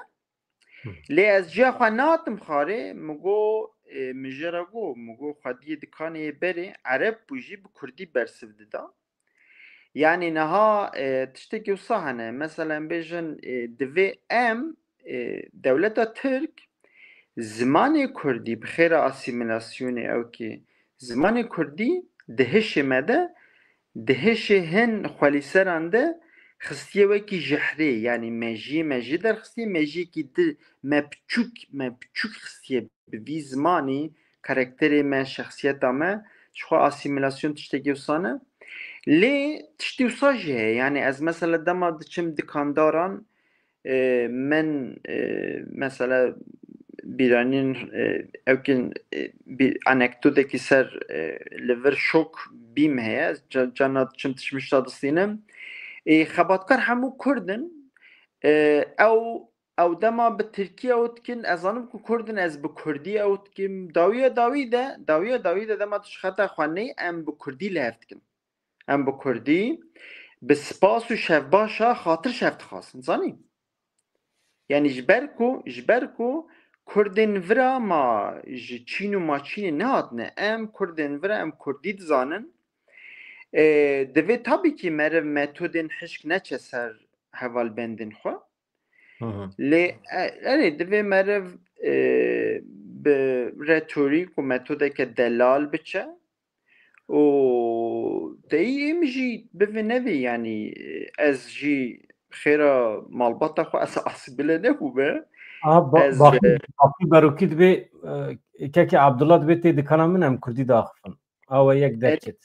Lê ez ciya xwe natim xarê min got min jê re got min got xwediyê dikanê berê Ereb bû jî bi Kurdî bersiv dida. Yani niha tiştekî wisa hene. Mesela em bêjin divê em dewleta Tirk zimanê Kurdî bi xêra asîmîlasyonê ew kê zimanê Kurdî di hişê me de di hişê hin xwelîseran de xistiye wekî jihrê yani me jî derxistiye me jî yekî me piçûk xistiye bi vî zimanî karakterê me şexsiyeta me ji xwe asîmîlasyon tiştekî wisa ne. Lê tiştî wisa jî heye yani ez mesela dema diçim dikandaran min mesela bîranîn evkin bir anekdotekî ser li vir şok bîm heye cana diçim tişmişta distînim. Xebatkar hemû Kurdin ew dema bi Tirkî ew dikin ez zanim ku Kurdin ez bi Kurdî ew dikim dawiya dawî de dema tu ji xeta xweneyî em bi Kurdî lêv dikin. Em bi Kurdî bi spas û şevbaşa xatir şev dixwazin zanî. Yani ji ber ku Kurdên vira ma ji Çîn û maçînê nehatine em Kurdên vira em Kurdî dizanin. Divê tabî kî meriv metodên hişk neçe ser hevalbendên xwe. Lê erê divê meriv bi retorîk û metodeke delal biçe û deyî em jî bivê nevê yanî ez jî xêra malbata xwe ez asîbile nebûme. Ez
Bakî berokî dibê kekê Ebdullah dibê tê dikana min em Kurdî daxivin. Awe yek derket.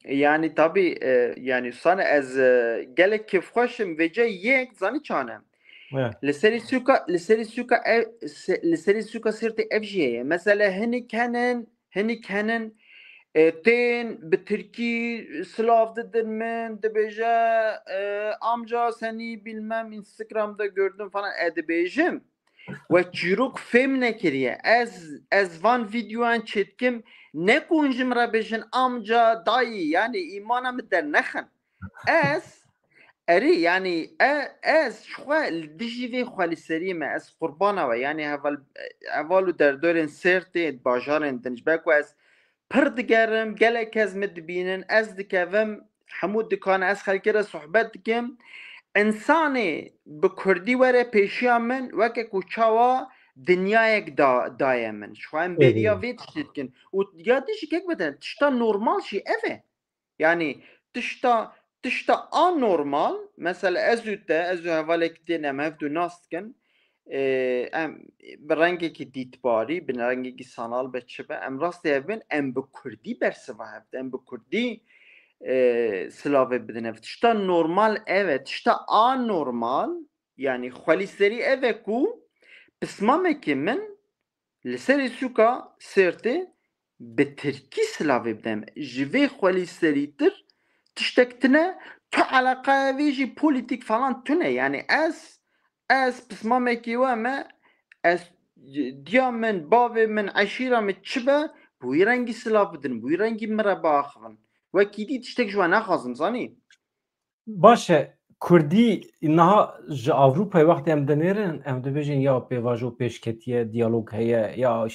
Yani tabii yani sana ez gelek kêfxweşim vêce yek zanî çane. Li serî sûka Sêrtê ev jî heye. Mesela hinek henin tên bi Tirkî silav didin min dibêje amca senî bilmem Instagram'da gördüm falan dibêjim ve çîrok fêm nekiriye. Ez van videoyan çêtkim ne ku hûn ji min re bêjin amca dayî yani îmana min dernexin. Erê yani ez ji xwe li dijî vê xwelîseriyê me ez qurbana we yani heval û derdorên Sêrtê bajarên din ji ber ku ez pir digerim gelek kes me dibînin ez dikevim hemû dikana ez xelkê re sohbet dikim insanê bi Kurdî were pêşiya min weke ku çawa dinyayek daye min ji xwe em bêriya vê tiştê dikin û ya dijî kek bidin tişta normal jî ev e yani tişta anormal mesela ez û hevalekî tê nem hevdû nas dikin ام برنگێکی دیتباری بنرنگێکی سانال بچبە ئەم ڕاستی هەبن ئەم بە کوردی بەرسەوە هەبت ئەم بە کوردی سلاوێ بدنە تشتا نۆرمال ئەوێ تشتا ئانۆرمال یعنی خۆلیسەری ئەوێ و پسمامێکی من لەسەری سووکا سێرتێ bi Tirkî silavê bidem ji vê xwelîserîtir tiştek tune tu eleqeya wê jî polîtîk falan tune yani ez pismamekî we me ez diya min bavê min eşîra min çi be bi wî rengî silav bidin bi wî rengî min re biaxivin wekî dî tiştek ji we nexwazim zanî
باش کوردی نها ji Avrupayê wextê em dinêrin em dibêjin ya pêvajo pêşketiye diyalog heye ya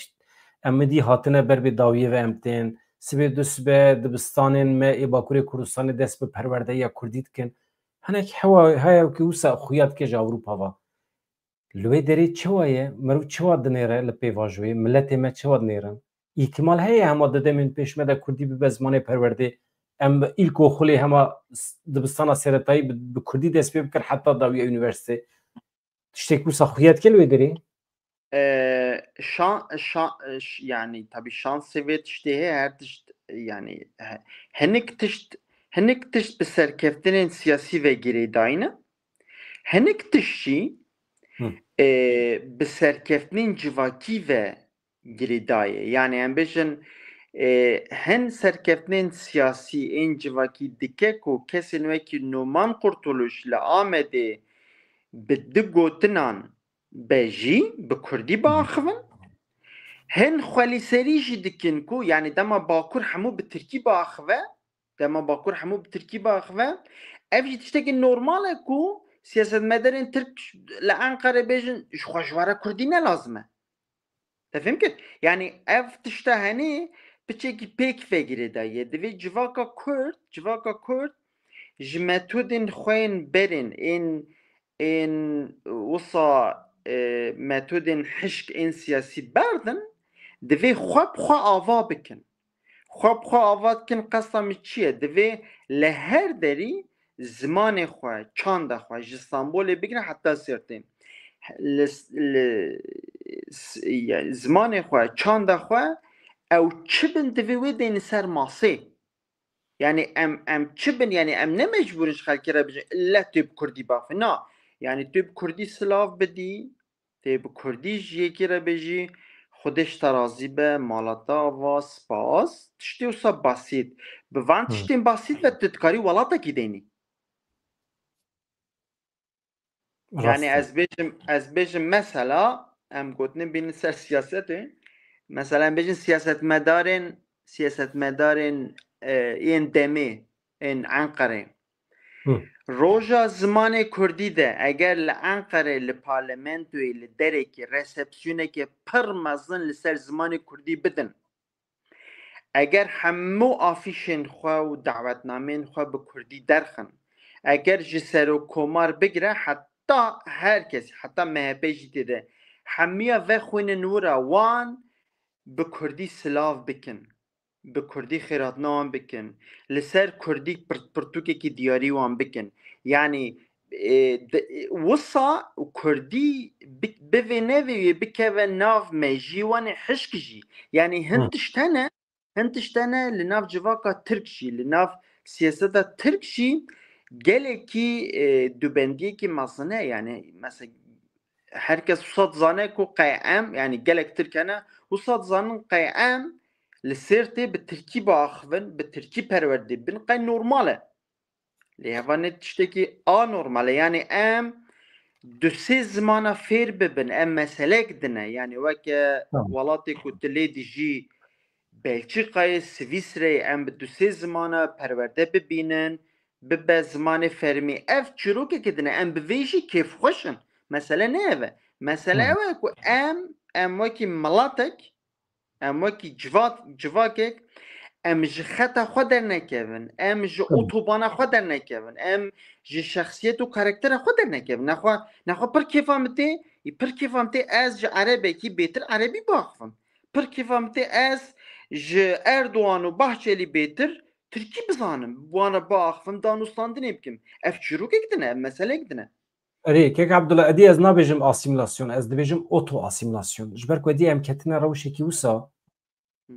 em midî hatine ber bê dawiyê ve em tên sibê du sibe dibistanên me ê Bakurê Kurdistanê dest bi perwerdeya Kurdî dikin hinek hewa heye ku wisa xuya dike ji Awropa ve li wê derê çi waye mirov çi wa dinêre li pêvajoyê milletê me çi wa dinêrin îhtimal heye hema di demên pêş me de Kurdî bibe zimanê perwerdê em ilk û xulê hema dibistana seretayî bi Kurdî dest pê bikir heta dawiya üniversitê tiştek wisa xuya dike li wê derê
yani tabii şans vê tiştê heye her tişt yani hinek tişt bi serkeftinên siyasî ve girêdayîne hinek tişt jî bi serkeftinên civakî ve girêdayê yani em bêjin hin serkeftinên siyasî ên civakî dike ku kesên wekî Numan Kurtuluş li Amedê bi du gotinan be jî bi Kurdî biaxivin hin xwelîserî jî dikin ku yani dema Bakur hemû bi Tirkî biaxive dema Bakur hemû bi Tirkî biaxive ev jî tiştekî normal e ku siyasetmedarên Tirk li Enqerê bêjin ji xwe ji were Kurdî ne lazim e tefhîm kir yani ev tişta henê piçekî pêk vegirêdayê divê civaka Kurd ji metodên xwe yên berên ên wisa metodên hişk ên siyasî berdin divê xwe bi xwe ava bikin xwe bi xwe ava dikin qesta min çi ye divê li her derî zimanê xwe çanda xwe ji Stenbolê bigire heta Sêrtê zimanê xwe çanda xwe ew çi bin divê wê deyne ser masê yani em çi bin yani em ne mecburin ji xelkê re bijin illa tu bi Kurdî biaxivî na yani tu bi Kurdî silav bidî tê bi Kurdî ji yekê re bêjî xwedê ji te razî be mala te ava spas tiştê wisa besît bi van tiştên besît ve tu dikarî welatekî deynî yani ez bêjim mesela em gotinê bînin ser siyasetê mesela em bêjin siyasetmedarên yên demê ên Enqerê roja zimanê Kurdî de eger li Enqerê li parlamentoyê li derekê resepsiyonekê pir mezin li ser zimanê Kurdî bidin eger hemû afîşên xwe û dawetnameyên xwe bi Kurdî derxin eger ji serokkomar bigire heta herkes heta MHP jî tê de hemiya vexwînin wira wan bi Kurdî silav bikin bi Kurdî xêratna wan bikin li ser Kurdî pirtûkekî diyarî wan bikin yani wisa Kurdî bivê nevê bikeve nav me jî wanê hişk jî yani hin tiştene li nav civaka Tirk jî li nav siyaseta Tirk jî gelekî dubendiyekî mezin e yani mesela herkes wisa dizane ku qeyem yani gelek Tirk hene wisa dizanin qeyem li Sêrtê bi Tirkî biaxivin bi Tirkî perwerdê bin qey normal e lê hevanê tiştekî anormal e yani em du sê zimana fêr bibin em meselek dine yani weke welatê ku tu lê dijî Belçîkayê Swîsreyê em bi du sê zimana perwerde bibînin bibe zimanê fermî ev çîrokekê dine em bi vê jî kêfxweşin mesele ne ev e mesele ew e ku em wekî milatek em wekî civakek em ji xeta xwe dernekevin em ji otobana xwe dernekevin em ji şexsiyet û karaktera xwe dernekevin nexwe pir kêfa min tê ez ji erebekî bêtir erebî biaxivim pir kêfa min tê ez ji Erdoğan û Bahçelî bêtir Tirkî bizanim wan re biaxivim danûstandinê bikim ev çîrokek dine ev meselek dine
Rêkek Ebdullah Edî ez nabêjim asîmilasyon, ez dibêjim oto asîmilasyon. Ji ber ku Edî em ketine rewşekî wisa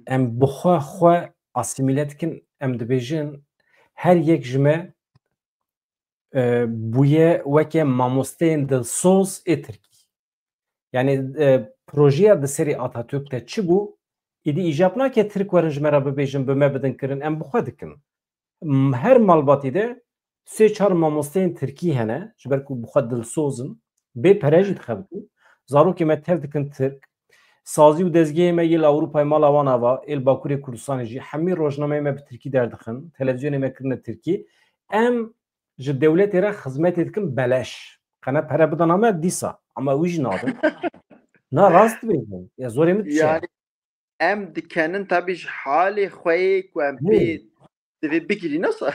em bi xwe asîmîle dikin, em dibêjin her yek ji me bûye weke mamosteyên dilsoz ê Tirkî. Yani projeya di serê Atatürk de çi bû? Êdî îjab nake Tirk werin ji me re bibêjin bi me bidin kirin, em bi xwe dikin. Her malbatî de sê çar mamosteyên Tirkî hene ji ber ku bi xwe dilsozin, bê pere jî dixebitin, zarokê me tev dikin Tirk, sazî û dezgehê me yê Ewropayê mala wan ava, ê li Bakurê Kurdistanê jî hemî rojnameyê me bi Tirkî derdixin, televizyonê me kirine Tirkî, em ji dewletê re xizmetê dikin beleş. Qene pere bidana me dîsa, ama wî jî nadin. Na rast dibêjin, ya zorê min çi ye?
Yani em dikenin tabii ji halê xwe ku em pê divê bigirî nasıl?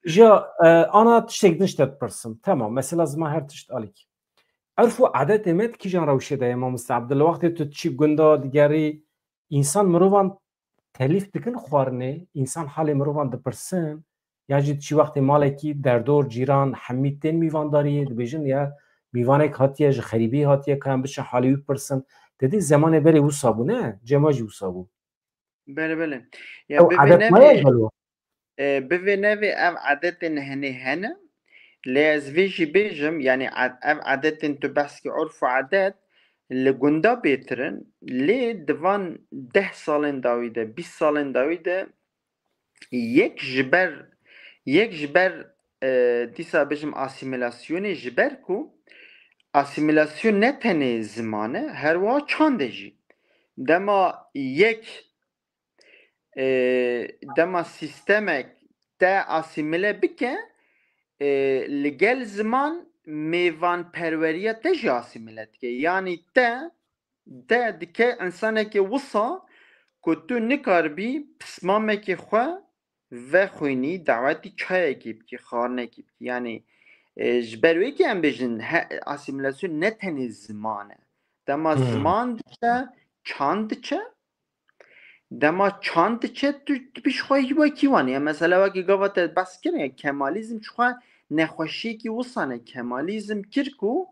Ja ana tiştek din ştet pirsim. Tamam, mesela zima her tişt alîk. Erf û adetê me kîjan rewşê de ye mamoste Ebdullah wextê tu çî gunda digerî însan mirovan telîf dikin xwarinê, însan halê mirovan dipirsin, ya jî çî wextê malekî derdor, cîran hemî tên mîvandariyê dibêjin ya mîvanek hatiye ji xerîbî hatiye ka em biçin halê wî pirsin. Dedî zemanê berê wisa bû ne? Cema jî wisa bû.
Bele bele.
Ew
Ya
adet maye gelo.
bivê nevê ev adetên henê hene lê ez vê jî bêjim yani ev adetên tu behs kî urf û adet li gunda bêtirin lê divan 10 salên dawî de 20 salên dawî de yek ji ber dîsa bêjim asîmîlasyonê ji ber ku asîmîlasyon ne tenê ziman e her wiha çandê jî. Dema yek dema sîstemek te asîmîle bike li gel ziman mêvanperweriya te jî asîmîle dike. Yani te dike insanekî wisa ku tu nikaribî pismamekê xwe vexwînî dawetî çayekê bikî, xwarinekê bikî. Yani ji ber wê kî em bêjin asîmîlasyon ne tenê ziman e. Dema ziman diçe, çand diçe, dema çand diçe tu pîş xwe wekî wan ye. Mesela wekî gava te behs kirin ya kemalîzm ji xwe nexweşiyekî wisa ne. Kemalîzm kir ku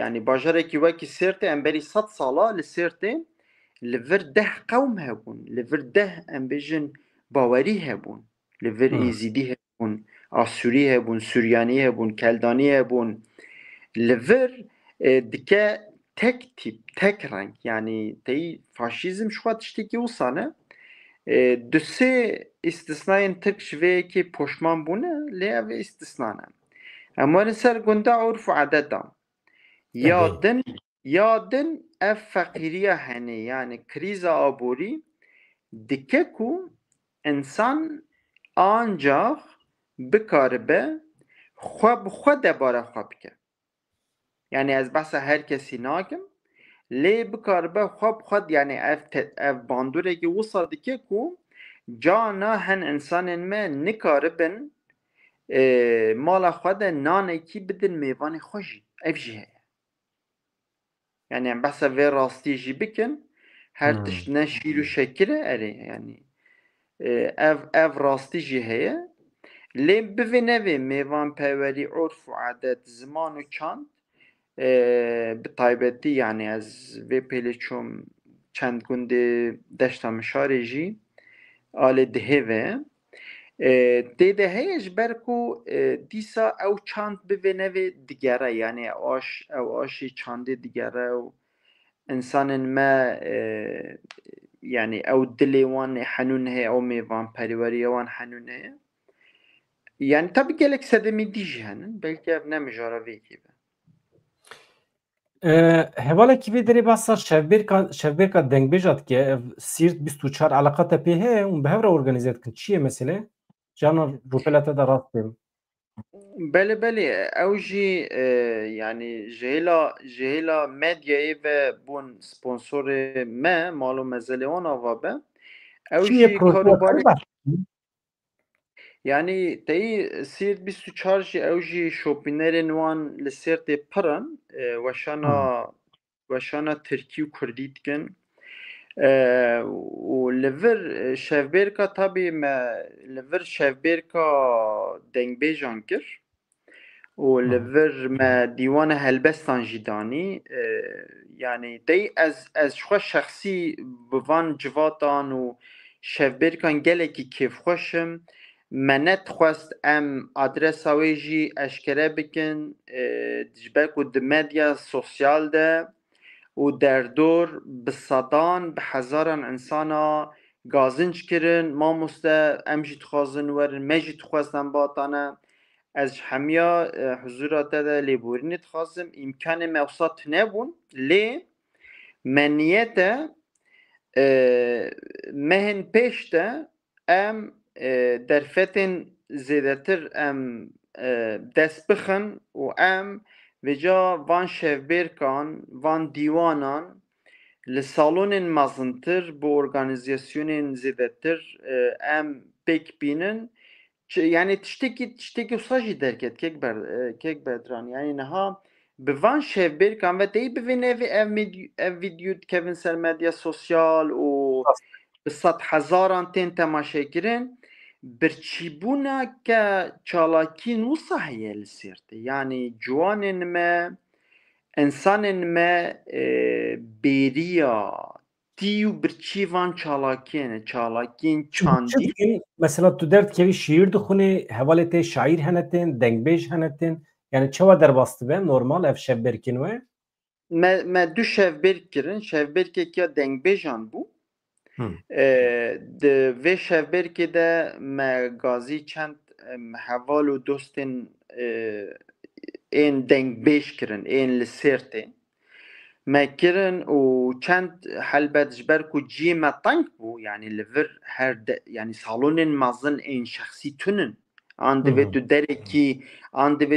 yani bajarekî wekî Sêrtê em berî 100 sala li Sêrtê li vir 10 qewm hebûn. Li vir 10 em bêjin bawerî hebûn. Li vir Êzîdî hebûn, Asurî hebûn, Suryanî hebûn, Keldanî hebûn. Li vir dike tek tîp, tek reng yani teyî faşîzm ji xwe tiştekî wisa ne. Du sê îstisnayên Tirk ji vê yekê poşman bûne lê ev ê îstisna ne. Em werin ser gunda urf û adetan. Ya din ev feqîriya henê yani krîza aborî dike ku insan ancak bikaribe xwe bi xwe debara xwe bike. Yani ez behsa her kesî nakim lê bikaribe xwe bi xwe yani ev bandorekî wisa dike ku cana hin insanên me nikaribin mala xwe de nanekî bidin mêvanê xwe jî. Ev jî heye. Yani em behsa vê rastî jî bikin her tişt ne şîr û şekir e erê yani ev rastî jî heye lê bivê nevê mêvanperwerî, urf û adet, ziman û çand bi taybetî yani ez vê pêlê çûm çend gundê deşta Mişarê jî alê dihê ve tê de heye ji ber ku dîsa ew çand bivê nevê digere yani ew aşê çandê digere û insanên me yani ew dilê wan henûn heye ew mêvanperweriya wan henûn heye. Yani tabii gelek sedemî dî jî henin belkî ev ne mijara vê yekê be.
Hevalekî vê derê behsa şevbêrka dengbêja dike ev Sîrt 24 eleqa te pê heye û bi hev re organîze dikin. Çi ye mesele? Cana rûpela te de rast bêm.
Belê belê ew jî yani ji hêla medyayê ve bûn sponsorê me mal û mezelê wan ava be ew
Çi ye
jî
projeya te
karobarê
behs
yani teyî Sîrt 24 jî ew jî şopînerên wan li Sêrtê pir in weşana Tirkî û Kurdî dikin û li vir şevbêrka tabî me li vir şevbêrka dengbêjan kir و لور ما دیوان هلبستان جدانی يعني دي از شخوا شخصی بوان جواتان و شفبر کن گلکی کیف خوشم منت خواست ام آدرس ویجی اشکره بکن دجبک و دمدیا سوسیال ده و در دور بصدان به هزاران انسانا گازنج کرن ما مسته ام جی تخوازن ورن مجی تخواستن باتانه از همیا حضورات ده لیبورین تخوازم امکان موسات نبون لی منیت مهن پیشته ام در فتن زیدتر ام دست بخن و ام وجا وان شفبیر کان وان دیوانان لسالون مزنتر با ارگانیزاسیون زیدتر ام پیک بینن yani tişteki usajı derket kek bedran yani neha bivan şevber kan ve dey bivin ev video kevin ser medya sosyal o bisat hazaran ten temaşe kirin birçibuna ke çalakin usahiye lisirte yani juanin me insanın me beriya diyu birçivan çalakin çandi
mesela tu dert kevi şiir dixuni hevalete şair henetin dengbêj henetin yani çawa derbastı be normal ev şevberkin ve
me du şevber kirin şevberkek ya dengbêjan bû di vê şevberkê de me gazî çend heval û dostên ên dengbêj kirin ên li sêrtê me kirin û çend helbet ji ber ku cî me teng bû yani li vir her de yani salonên mezin ên şexsî tunin an divê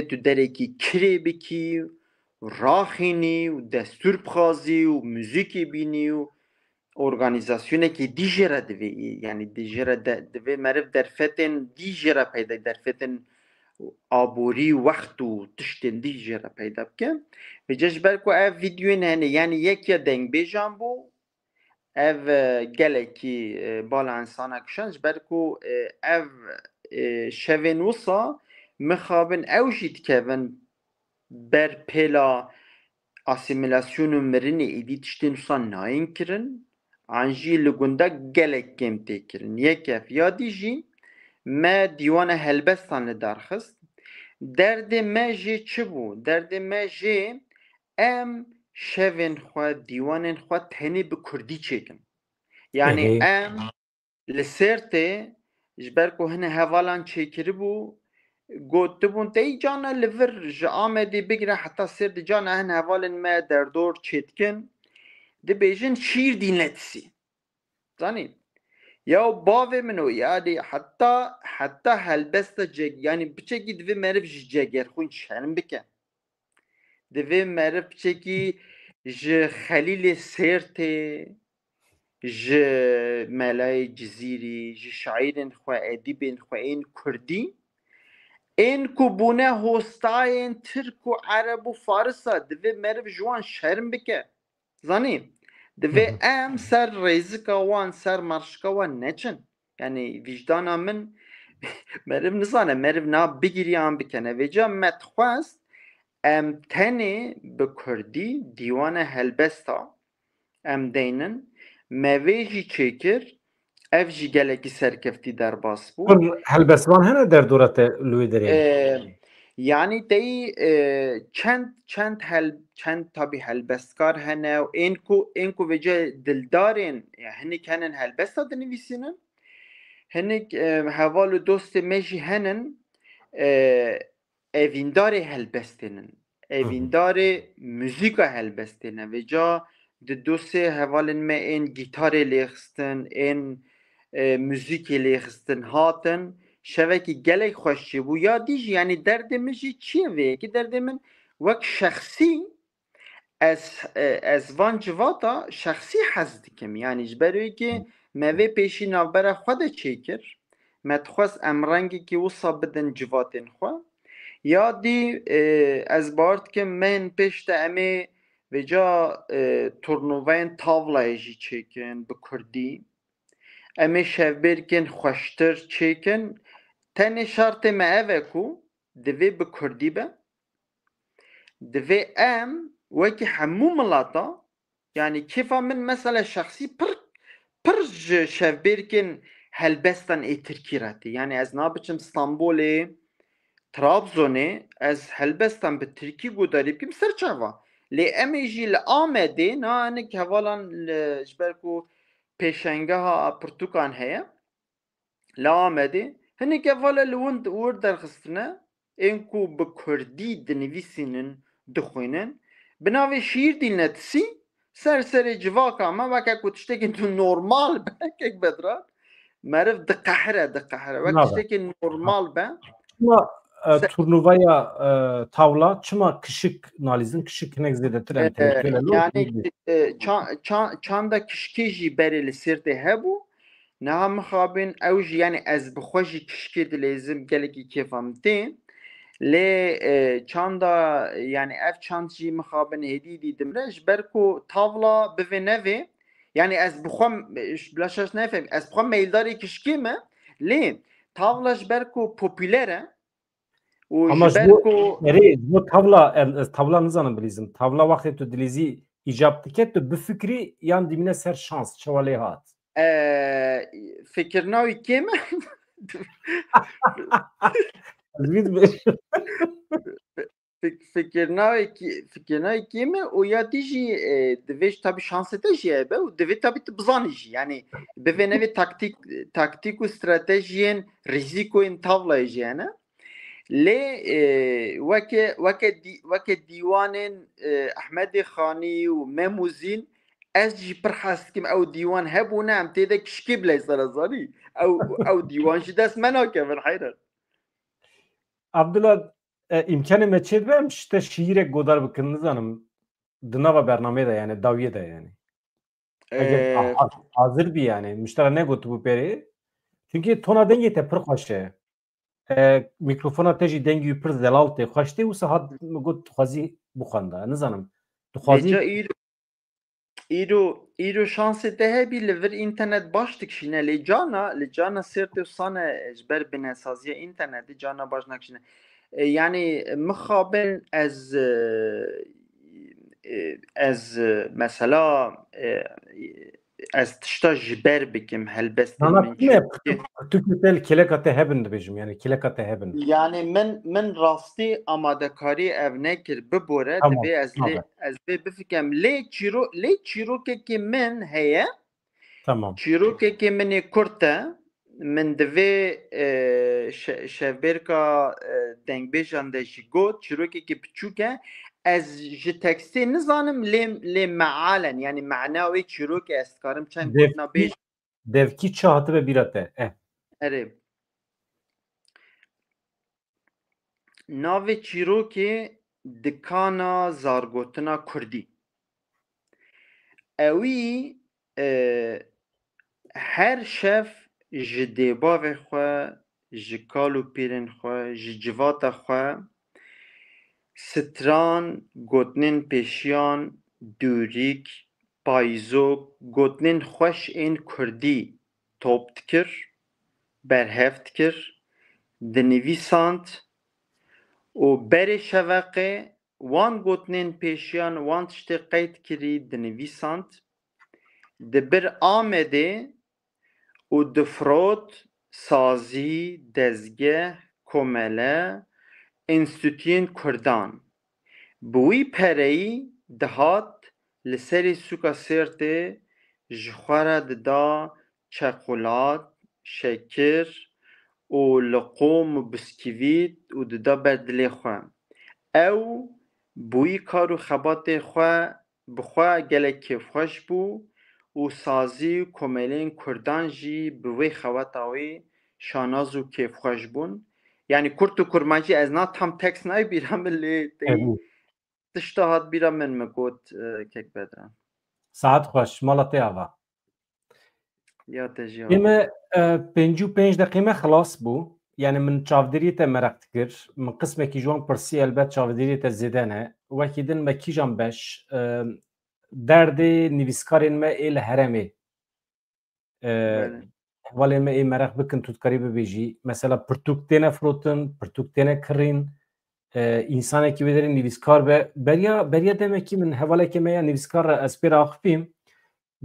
tu derekî kirê bikî raxînî û destûr bixwazî û müzîkê bînî û organizasyonekî dî jê re divê yani dî jê re divê meriv derfetên dî jê re peyda derfetên aborî wext û tiştên dî jê re peyda bike vêce ji ber ku ev videoyên hene yani yekiya dengbêjan bû ev gelekî bala insanek şen ji ber ku ev şevên wisa mixabin ew jî dikevin ber pêla asimilasyon û mirinê êdî tiştên wisa nayên kirin an jî li gunda gelek kêm tê kirin yekef ya dî jî me dîwana helbestan li darxist derdê me jê çi bû derdê me jê em şevên xwe dîwanên xwe tenê bi kurdî çêkin yani em li sêrtê ji ber ku hine hevalan çêkiribû gotibûn tey cana li vir ji Amedê bigire heta sêr di cana hin hevalên me derdor çêtkin dibêjin şîr dînletisî zanî ya bavê min o yani heta helbesta yani piçekî divê meriv ji cegerxwîn şerm bike divê meriv piçekî ji Xelîlê Sêrtê ji Melayê Cizîrî ji şaîrên xwe edîbên xwe ên kurdî ên ku bûne hostayên Tirk û Ereb û Farisa divê meriv ji wan şerm bike zanî divê em ser rêzika wan ser marşika wan neçin yani vicdana min meriv nizane meriv na bigiriyan bikene vêca me dixwest em tenê bi kurdî dîwana helbesta em deynin me vê jî çêkir ev jî gelekî serkeftî derbas bû
helbestvan hene derdora te lûyê derê
yani dey çend tabi helbestkar hene ên ku vêce dildarên hinek henin helbesta dinivîsînin hinek heval û dostê me jî henin evîndarê helbestênin evîndarê müzîka helbestê ne vêca di dosê hevalên me ên gîtarê lêxistin ên müzîkê lêxistin hatin şevekî gelek xweş çêbû ya dî jî yani derdê min jî çi ye vêyekî derdê min wek şexsî ez van civata şexsî hez dikim yani ji ber wê kê me vê pêşî navbera xwe de çêkir me dixwest em rengekî wisa bidin civatên xwe ya dî ez bar dikim me hin pêş de em ê vêca turnuvayên tavlayê jî çêkin bi kurdî em ê şevbêrkên xweştir çêkin tenê şertê me ev e ku divê bi kurdî be divê em wekî hemû milata yani kêfa min mesela şexsî pir ji şevbêrkên helbestan ê Tirkî re tê. Yani ez nabiçim Stenbolê, Trabzonê, ez helbestan bi Tirkî gudarî bikim serçava. Lê em ê jî li Amedê hinek hevalan ji ber ku pêşengeha pirtûkan heye li Amedê hinek hevala li wir derxistine ên ku bi Kurdî dinivîsînin dixwînin bi navê Şîrdîlnetisî ser serê civaka me weke ku tiştekî tu normal be hekek bedran meriv diqehire wek
Nava.
tiştekî normal be
Çima turnuvaya tavla çima kışık analizin kışık hinek zêdetir entelektüel
yani çanda kişkê jî berê li Sêrtê hebû niha mixabin ew jî yani ez bi xwe jî kişkê dilêzim gelekî kêfa min tê lê çanda yani ev çand jî mixabin hêdî dîdim re ji ber ku tavla bivê nevê yani ez bi xwe bila şaş nefhem ez bi xwe meyldarê kişkê me lê tavla ji ber ku popüler e û
ama
ji ber
bu
ku
bu tavla tavla nizanım bilizim tavla vakti tu dilîzî icap diket tu bi fikrî yan dimine ser şans çevalê hat
fikirnawî kê me fikirnawê kê me û ya tî jî divê tabii şansê te jî hebe û divê tabii tu bizanî jî yani bivê nevê taktîk û stratejiyên rîzîkoyên tavlayê jî hene lê weke dîwanên Ehmedê Xanî û Memûzîn ez jî pir hez dikim ew dîwan hebûne em tê de kişkê bile sere zanî ew dîwan jî dest me nakevin heyran
Abdullah imkanı me çêdibem işte şiirek godar bikin nizanım di nava bernameyê de yani dawiyê de yani eger hazır bî yani müştera ne gotu bu perê çünkü tona dengê te pir xweş e mikrofona te jî dengî pir zelal tê xweş tê wisa hat got dixwazî bixwenda nizanım dixwazî
Bêca îro şansê te hebî li vir înternet baş dikişîne lê cana Sêrtê û Sanê ji ber binêsaziya înternettê cana baş nakişîne yani mixabin ez mesela ez tişta ji ber bikim helbestên
nana
min
me
çûkî
pirtûkê te kileka te hebin dibêjim yani kileka te hebin
yani min rastî amadekarî ev nekir bibore
tamam
divê
tamam
ez vê bifikem lê çîrokekê min heye
tamam
çîrokekê min ê Kurd e min divê şevbêrka dengbêjan de jî got çîrokekê biçûk e ez ji tekstê nizanim lê mealen yani mena wê çîrokê ez dikarim çend gotina
devkî
bêjim
devkî çi hatibe bîra te
erê navê çîrokê dikana zargotina Kurdî ewî her şev ji dêbavê xwe ji kalûpîrên xwe ji civata xwe stran gotinên pêşiyan dûrîk payîzok gotinên xweş ên Kurdî top dikir berhev dikir dinivîsand û berê şeveqê wan gotinên pêşiyan wan tiştê qeyd kirî dinivîsand di bir Amedê û difrot sazî dezgeh komele înstîtûyên Kurdan bi wî pereyî dihat li serê sûka Sêrtê ji xwe re dida çeqûlat şekir û liqom û biskîvît û dida ber dilê xwe ew bi wî kar û xebatê xwe bi xwe gelek kêfxweş bû û sazî û komeleyên Kurdan jî bi wê xeweta wê şanaz û kêfxweş bûn yani Kurd û Kurmancî ez na tam tekst nayê bîra min lê teyî tişta hat bîra min me got kekbedran
saat xweş mala te ava
ya te jî
Ême 55 deqê me xilas bû yani min çavdiriyê te merak dikir min qismekî ji wan pirsî elbet çavdiriyê te zêde ne wekî din me kîjan beş derdê nivîskarên me ê li herêmê hevalên me ê mereq bikin tu dikarî bibêjî mesela pirtûk têne firotin pirtûk têne kirîn insanekî wê derê nivîskar be beriya demekî min hevaleke me ya nivîskar re ez pê re axivîm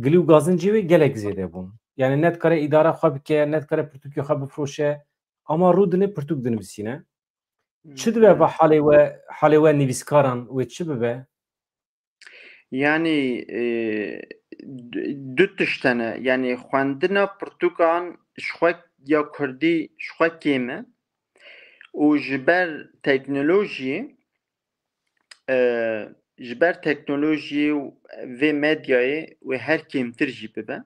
gilî û gazincê wê gelek zêde bûn. Yani ne dikare îdara xwe bike, ne dikare pirtûkê xwe bifroşe ama rû dinê pirtûk dinivîsîne. Çi dibe
Evet.
ve halê we nivîskaran wê çi bibe?
Yani du tiştene yani xwendina pirtûkan ji xwe ya Kurdî ji xwe kêm e û ji ber teknolojiyê ji ber teknolojiyê û vê medyayê wê her kêmtir jî bibe.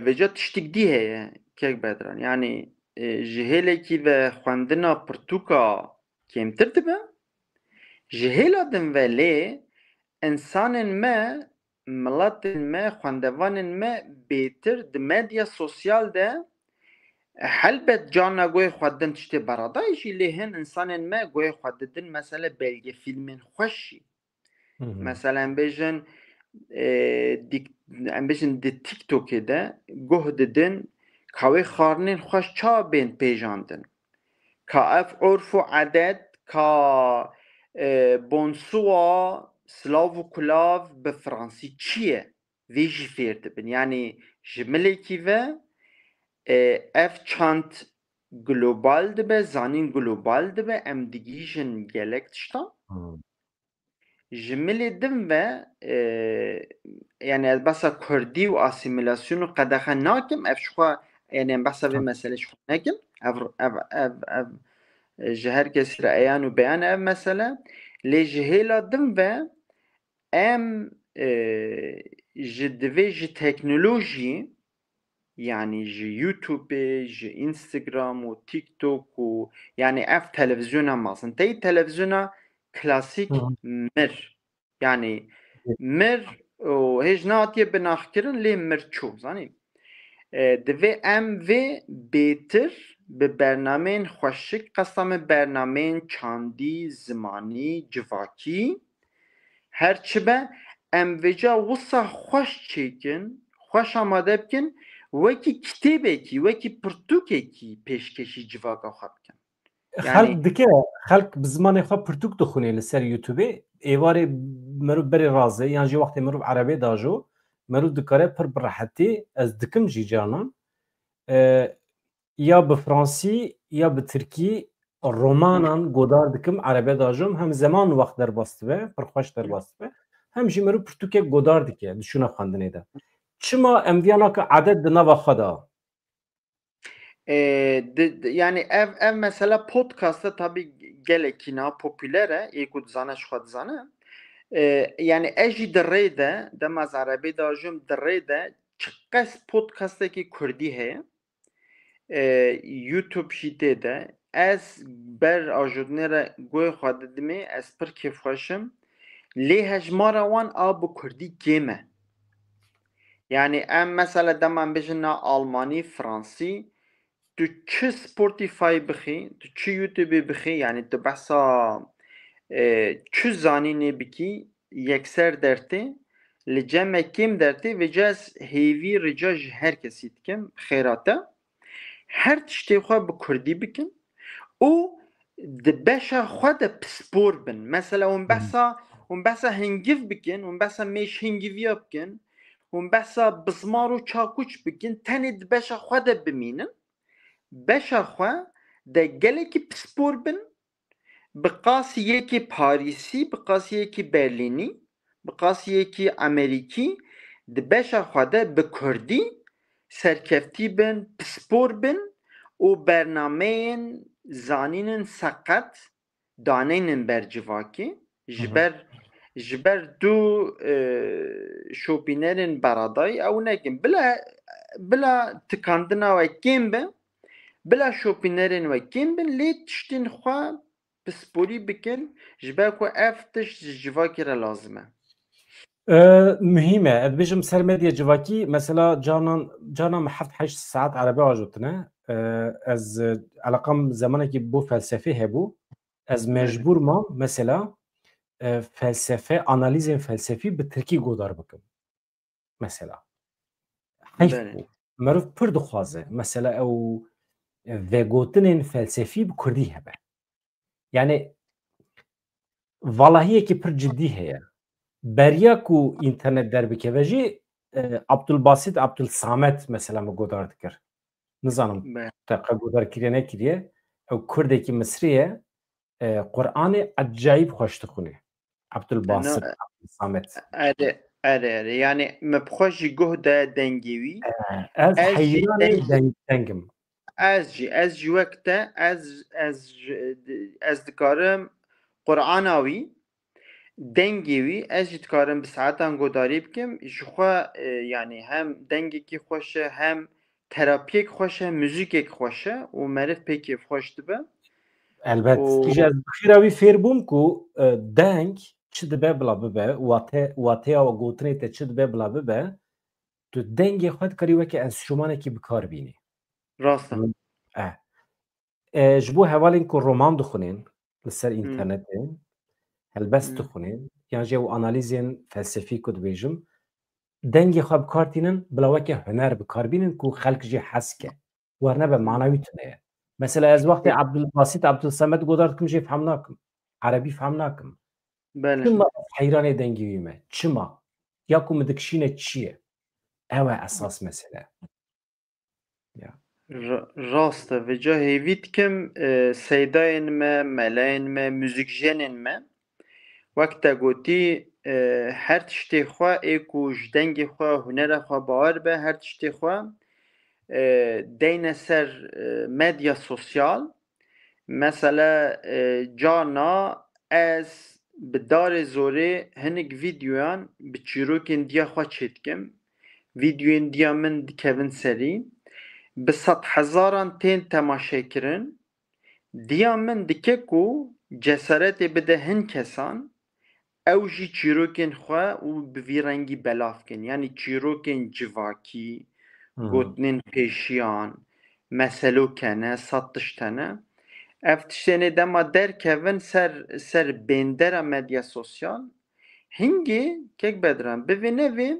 Vêca tiştek dî heye kek bedran yani ji hêlekî ve xwendina pirtûka kêmtir dibe ji hêla din ve lê insanên me miletên me xwendevanên me bêtir di medya sosyal de helbet cana guhê xwe din tiştê beradayî jî lê hin insanên me guhê xwe didin mesela belgefîlmên xweş jî mesela em bêjin di TikTokê de guh didin ka wê xwarinên xweş ça bên pêjandin ka ev urf û edet ka bonsuwa silav û kulav bi Fransî çi ye vê jî fêr dibin yani ji milekî ve ev çand global dibe zanîn global dibe em digîjin gelek tiştan ji milê din ve yani ez behsa Kurdî û asîmîlasyon û qedexe nakim ev ji xwe yani em behsa vê meselê ji xwe nekim ev ji her kesî re eyan û beyan ev mesele lê ji hêla din ve em ji divê ji teknolojiyê yani ji YouTube'ê ji Instagram û TikTok û yani ev televizyona mazin tey televizyona klasîk mir yani mir û hêj nehatiye binaxkirin lê mir çû zanî divê em vê bêtir bi bernameyên xweşik qesda me bernameyên çandî zimanî civakî her çi be em vêca wisa xweş çêkin xweş amade bikin wekî kitêbekî wekî pirtûkekî pêşkêşî civaka xwe bikin
Xelk
yani
dike xelk bi zimanê xwe pirtûk dixwîne li ser YouTubeê êvarê mirov berê razê yan jî wextê mirov erebê dajo mirov dikare pir bi rehetî ez dikim jî canan ya bi Fransî ya bi Tirkî romanan godar dikim erebê dajom hem zeman û wext derbas dibe pir xweş derbas dibe hem jî mirov pirtûkek godar dike di şûna xwendinê de. Çima em viya nake edet di nava xwe da?
Yani ev mesela podcast'ta tabii gelekî na popüler e ê ku dizane ji xwe dizane yani ez jî di rê de dema ez erebê dajom di rê de çi qes podcastekî Kurdî heye YouTube jî tê de ez ber ajotnê re guhê xwe didimê ez pir kêfxweşim lê hejmara wan a bi Kurdî kêm e yani em mesela dema em bêjin na Almanî Fransî tu çi Spotify bixî tu çi YouTubeê bixî yani tu behsa çi zanînê bikî yekser dertê li cemek kêm dertê vêca ez hêvî rica ji her kesî dikim xêrat e her tiştê xwe bi Kurdî bikin û di beşa xwe de pispor bin mesela hûn behsa hingiv bikin hûn behsa mêş hingiviya bikin hûn behsa bizmar û çakûç bikin tenê di beşa xwe de bimînin beşa xwe de gelekî pispor bin bi qasiyekî Parîsî bi qasiyekî Berlînî bi qasiyekî Amerîkî di beşa xwe de bi Kurdî serkeftî bin pispor bin û bernameyên zanînin seqet daneynin ber civakê ji ber du şopînerên beradayî ew nekin bila tikandina we kêm be bila şopînerên we kêm bin lê tiştên xwe pisporî bikin ji ber ku ev tişt ji civakê re lazim e
Mühim e. Ez bêjim ser medya civakî mesela canan me heft heşt saet erebê ajotine ez eleqam zemanekî bo felsefê hebû ez mecbûr mam mesela felsefe analîzên felsefî bi Tirkî godar bikim mesela heyf bû mirov pir dixwaze mesela ew vegotinên felsefî bi Kurdî hebe Yani valahiyekî pir ciddî heye. Beriya ku înternet derbikeve jî Abdulbasit Abdulsamet mesela me godar dikir. Nizanim
بله
te qebûdar kiriye nekiriye. Ew Kurdekî Misrî ye. Qur'anê ecayîb xweş dixwîne.
نه
Abdulbasit Abdulsamet.
اره اره یعنی مبخوشی گه ده دنگیوی
Ez
از جی
heyranê
دنگی
dengim.
از جی وقته از دکارم قرآن آوی دنگی وی از جی دکارم به ساعتان گوداری بکم جخوا یعنی هم دنگی کی خوشه هم تراپیک خوشه موزیک خوشه و مرف پیکی خوش دبه
Elbet.
و
Îje ez bixîra wî fêr bûm ku deng çi dibe bila bibe wateya gotinê te çi dibe bila bibe tu dengê xwe dikarî weke enstrûmanekî bikar bînî.
راسته
Eh. Ji bo hevalên ku roman dixwînin li ser
م،
înternetê helbest
م،
dixwînin yan jî ew analîzên felsefî ku dibêjim dengê xwe bikartînin bila weke huner bikarbînin ku xelk jî hez ke. Wernebe
م،
manawî tune ye. Mesela ez wextê Abdulbasit Abdulsamet godar dikim jê fehm nakim. Erebî fehm nakim.
بله
Çima ez heyranê dengê wî me? Çima? Ya ku min dikişîne çi ye? Ew e esas mesele. Ya.
راسته و جا هیوید کم سیداین ما ملاین ما موزیکژنین ما وقتا گوتی هر تشتی خواه ایکو جدنگی خواه هنر خواه باور به هر تشتی خواه دین سر مدیا سوسیال مثلا جانا از بدار زوره هنگ ویدیوان بچیروکین دیا خواه چیتکم ویدیوین دیا من دکوین سری به صد هزاران تین تماشا کرن دیا من دکه کو جسارت بده هن کسان او جی چیروکین خواه و بوی رنگی بلاف کن یعنی چیروکین جواکی
Hı.
گوتنین پیشیان مسلو کنه ساتشتنه افتشتنه دما در کون سر بندر مدیا سوسیال هنگی کک بدرم ببینه وی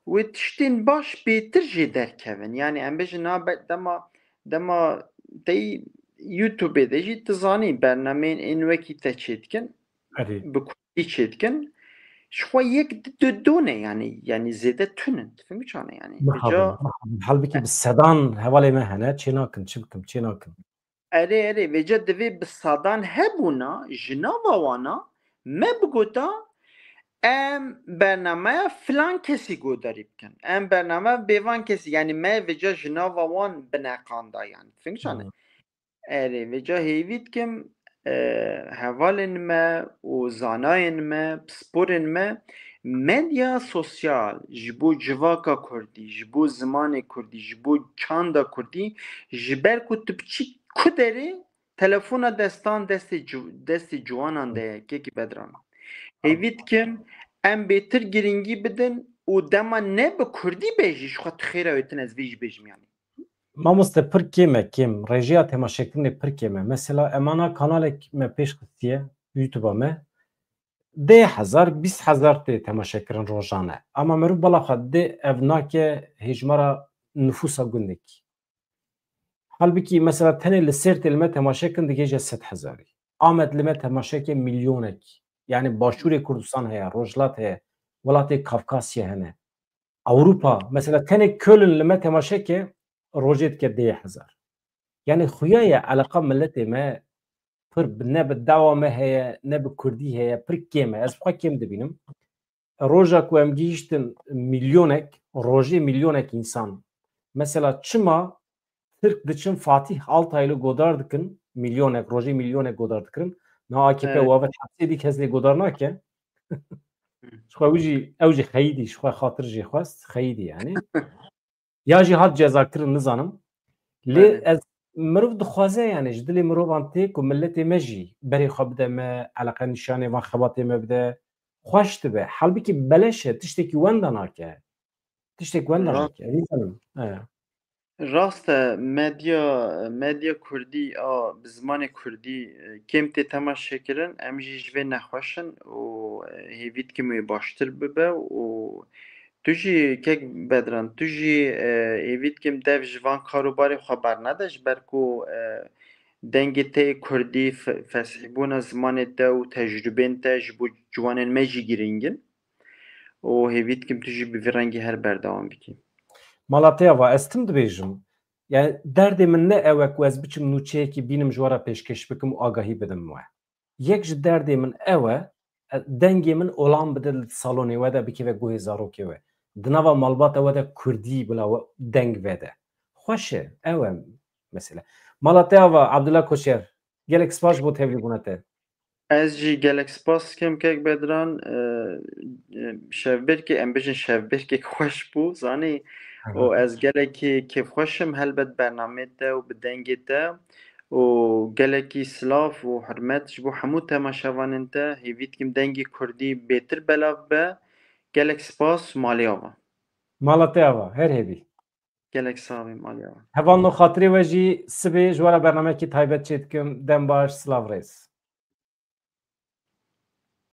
و تشتین باش بهتر جی درکevin yani em bêjin ha dema tey YouTube'ê de jî tu zanî bernameyên ên wekî te çêdikin
Erê.
bi Kurdî çêdikin ji xwe yek done yani zêde tune fehmî çane yani
Mixabin,
vêca
mixabin. Halbuki bi sedan hevalê me hene çê nakin, çi bikim, çê nakin.
erê vêca divê bi sadan hebûna ji nava wana me bigota em bernameya filan kesî guderî bikin. Em bername bêvan kesî yani me vêca ji nava wan bineqanda yani. Fehmî çane?
Hı.
Erê vêca hêvî dikim hevalên me û zanayên me, sporên me medya sosyal ji bo civaka Kurdî, ji bo zimanê Kurdî, ji bo çanda Kurdî ji ber ku tu biçî ku derê telefona destan destê ciwanan de ye kekî bedran. Hêvî dikim em bêtir giringî bidin û dema ne bi Kurdî bêjî ji xwe tu xêra wê tin ez vê jî bêjim yani.
Mamoste pir kêm e kêm. Rejiya temaşekirinê pir kêm e. Mesela emana kanalek me pêş xistiye YouTube'a me dê hezar, 20,000 tê temaşekirin rojane. Ama mirov bela xwe dê ev nake hejmara nüfusa gundekî. Halbuki mesela tenê li Sêrtê li me temaşekin digêje 100,000. Amed li me temaşeke milyonek. Yani Başûrê Kurdistan heye, Rojhilat heye, welatê Kafkasya hene. Avrupa mesela tenê Köln li me temaşeke rojê dike 10,000. Yani xuya ye eleqa milletê me pir ne bi dawa me heye ne bi Kurdî heye pir kêm e. Ez xwe kêm dibînim. Roja ku em gihîştin milyonek, rojê milyonek însan. Mesela çima Türk diçin Fatih Altaylı godar dikin milyonek, rojê milyonek godar dikirin. Na AKP
Evet.
wavet hepsê dî kes lê godar nake. Ji xwe ew jî xeyîdî, ji xwe xatir jê xwest, xeyîdî yani. Ya jî hat cezakirin nizanim. Lê
Bele.
ez mirov dixwaze yani ji dilê mirovan tê ku milletê me jî berê xwe bide me, eleqe nîşanê van xebatê me bide, xweş dibe. Halbuki beleş e, tiştekî wenda nake. Tiştek wenda
Ra-
nake. Nîzanim.
Rast e medya Kurdî a bi zimanê Kurdî kêm tê temaşe kirin em jî ji vê nexweşin û hêvî dikim wê baştir bibe û tu jî kek bedran tu jî hêvî dikim dev ji van karobarê xwe bernede ji ber ku dengê te Kurdî fesihbûna zimanê te û tecrübên te ji bo ciwanên me jî girîng in û hêvî dikim tu jî bi vî rengî her berdewam bikî.
Malatya va ez tim dibêjim. Yani derdê min ne ew e ku ez biçim nûçeyekî bînim ji wara pêşkeş bikim û agahî bidim we. Yek ji derdê min ew e dengê min olan bide li salonê we de bikeve guhê zarokê we. Di nava malbata we de Kurdî bila we deng vede. Xweş e ew e mesele. Malatya va Abdullah Koçer gelek spas bo tevlîbûna te.
Ez jî gelek spas dikim kek Bedran, şevbêrkê em bijin şevbêrkek xweş bû zanî û ez gelekî kêfxweş im helbet bernameyê te û bi dengê te û gelekî silav û hirmet ji bo hemû temaşevanên te hêvî dikim dengê Kurdî bêtir belav be. Gelek spas û malêya we.
Malatya va her hêvî.
Gelek savê malêya we.
Hevan no xatirê we jî sibê ji wara bernamekî taybet çê dikim dem baş silav rêz.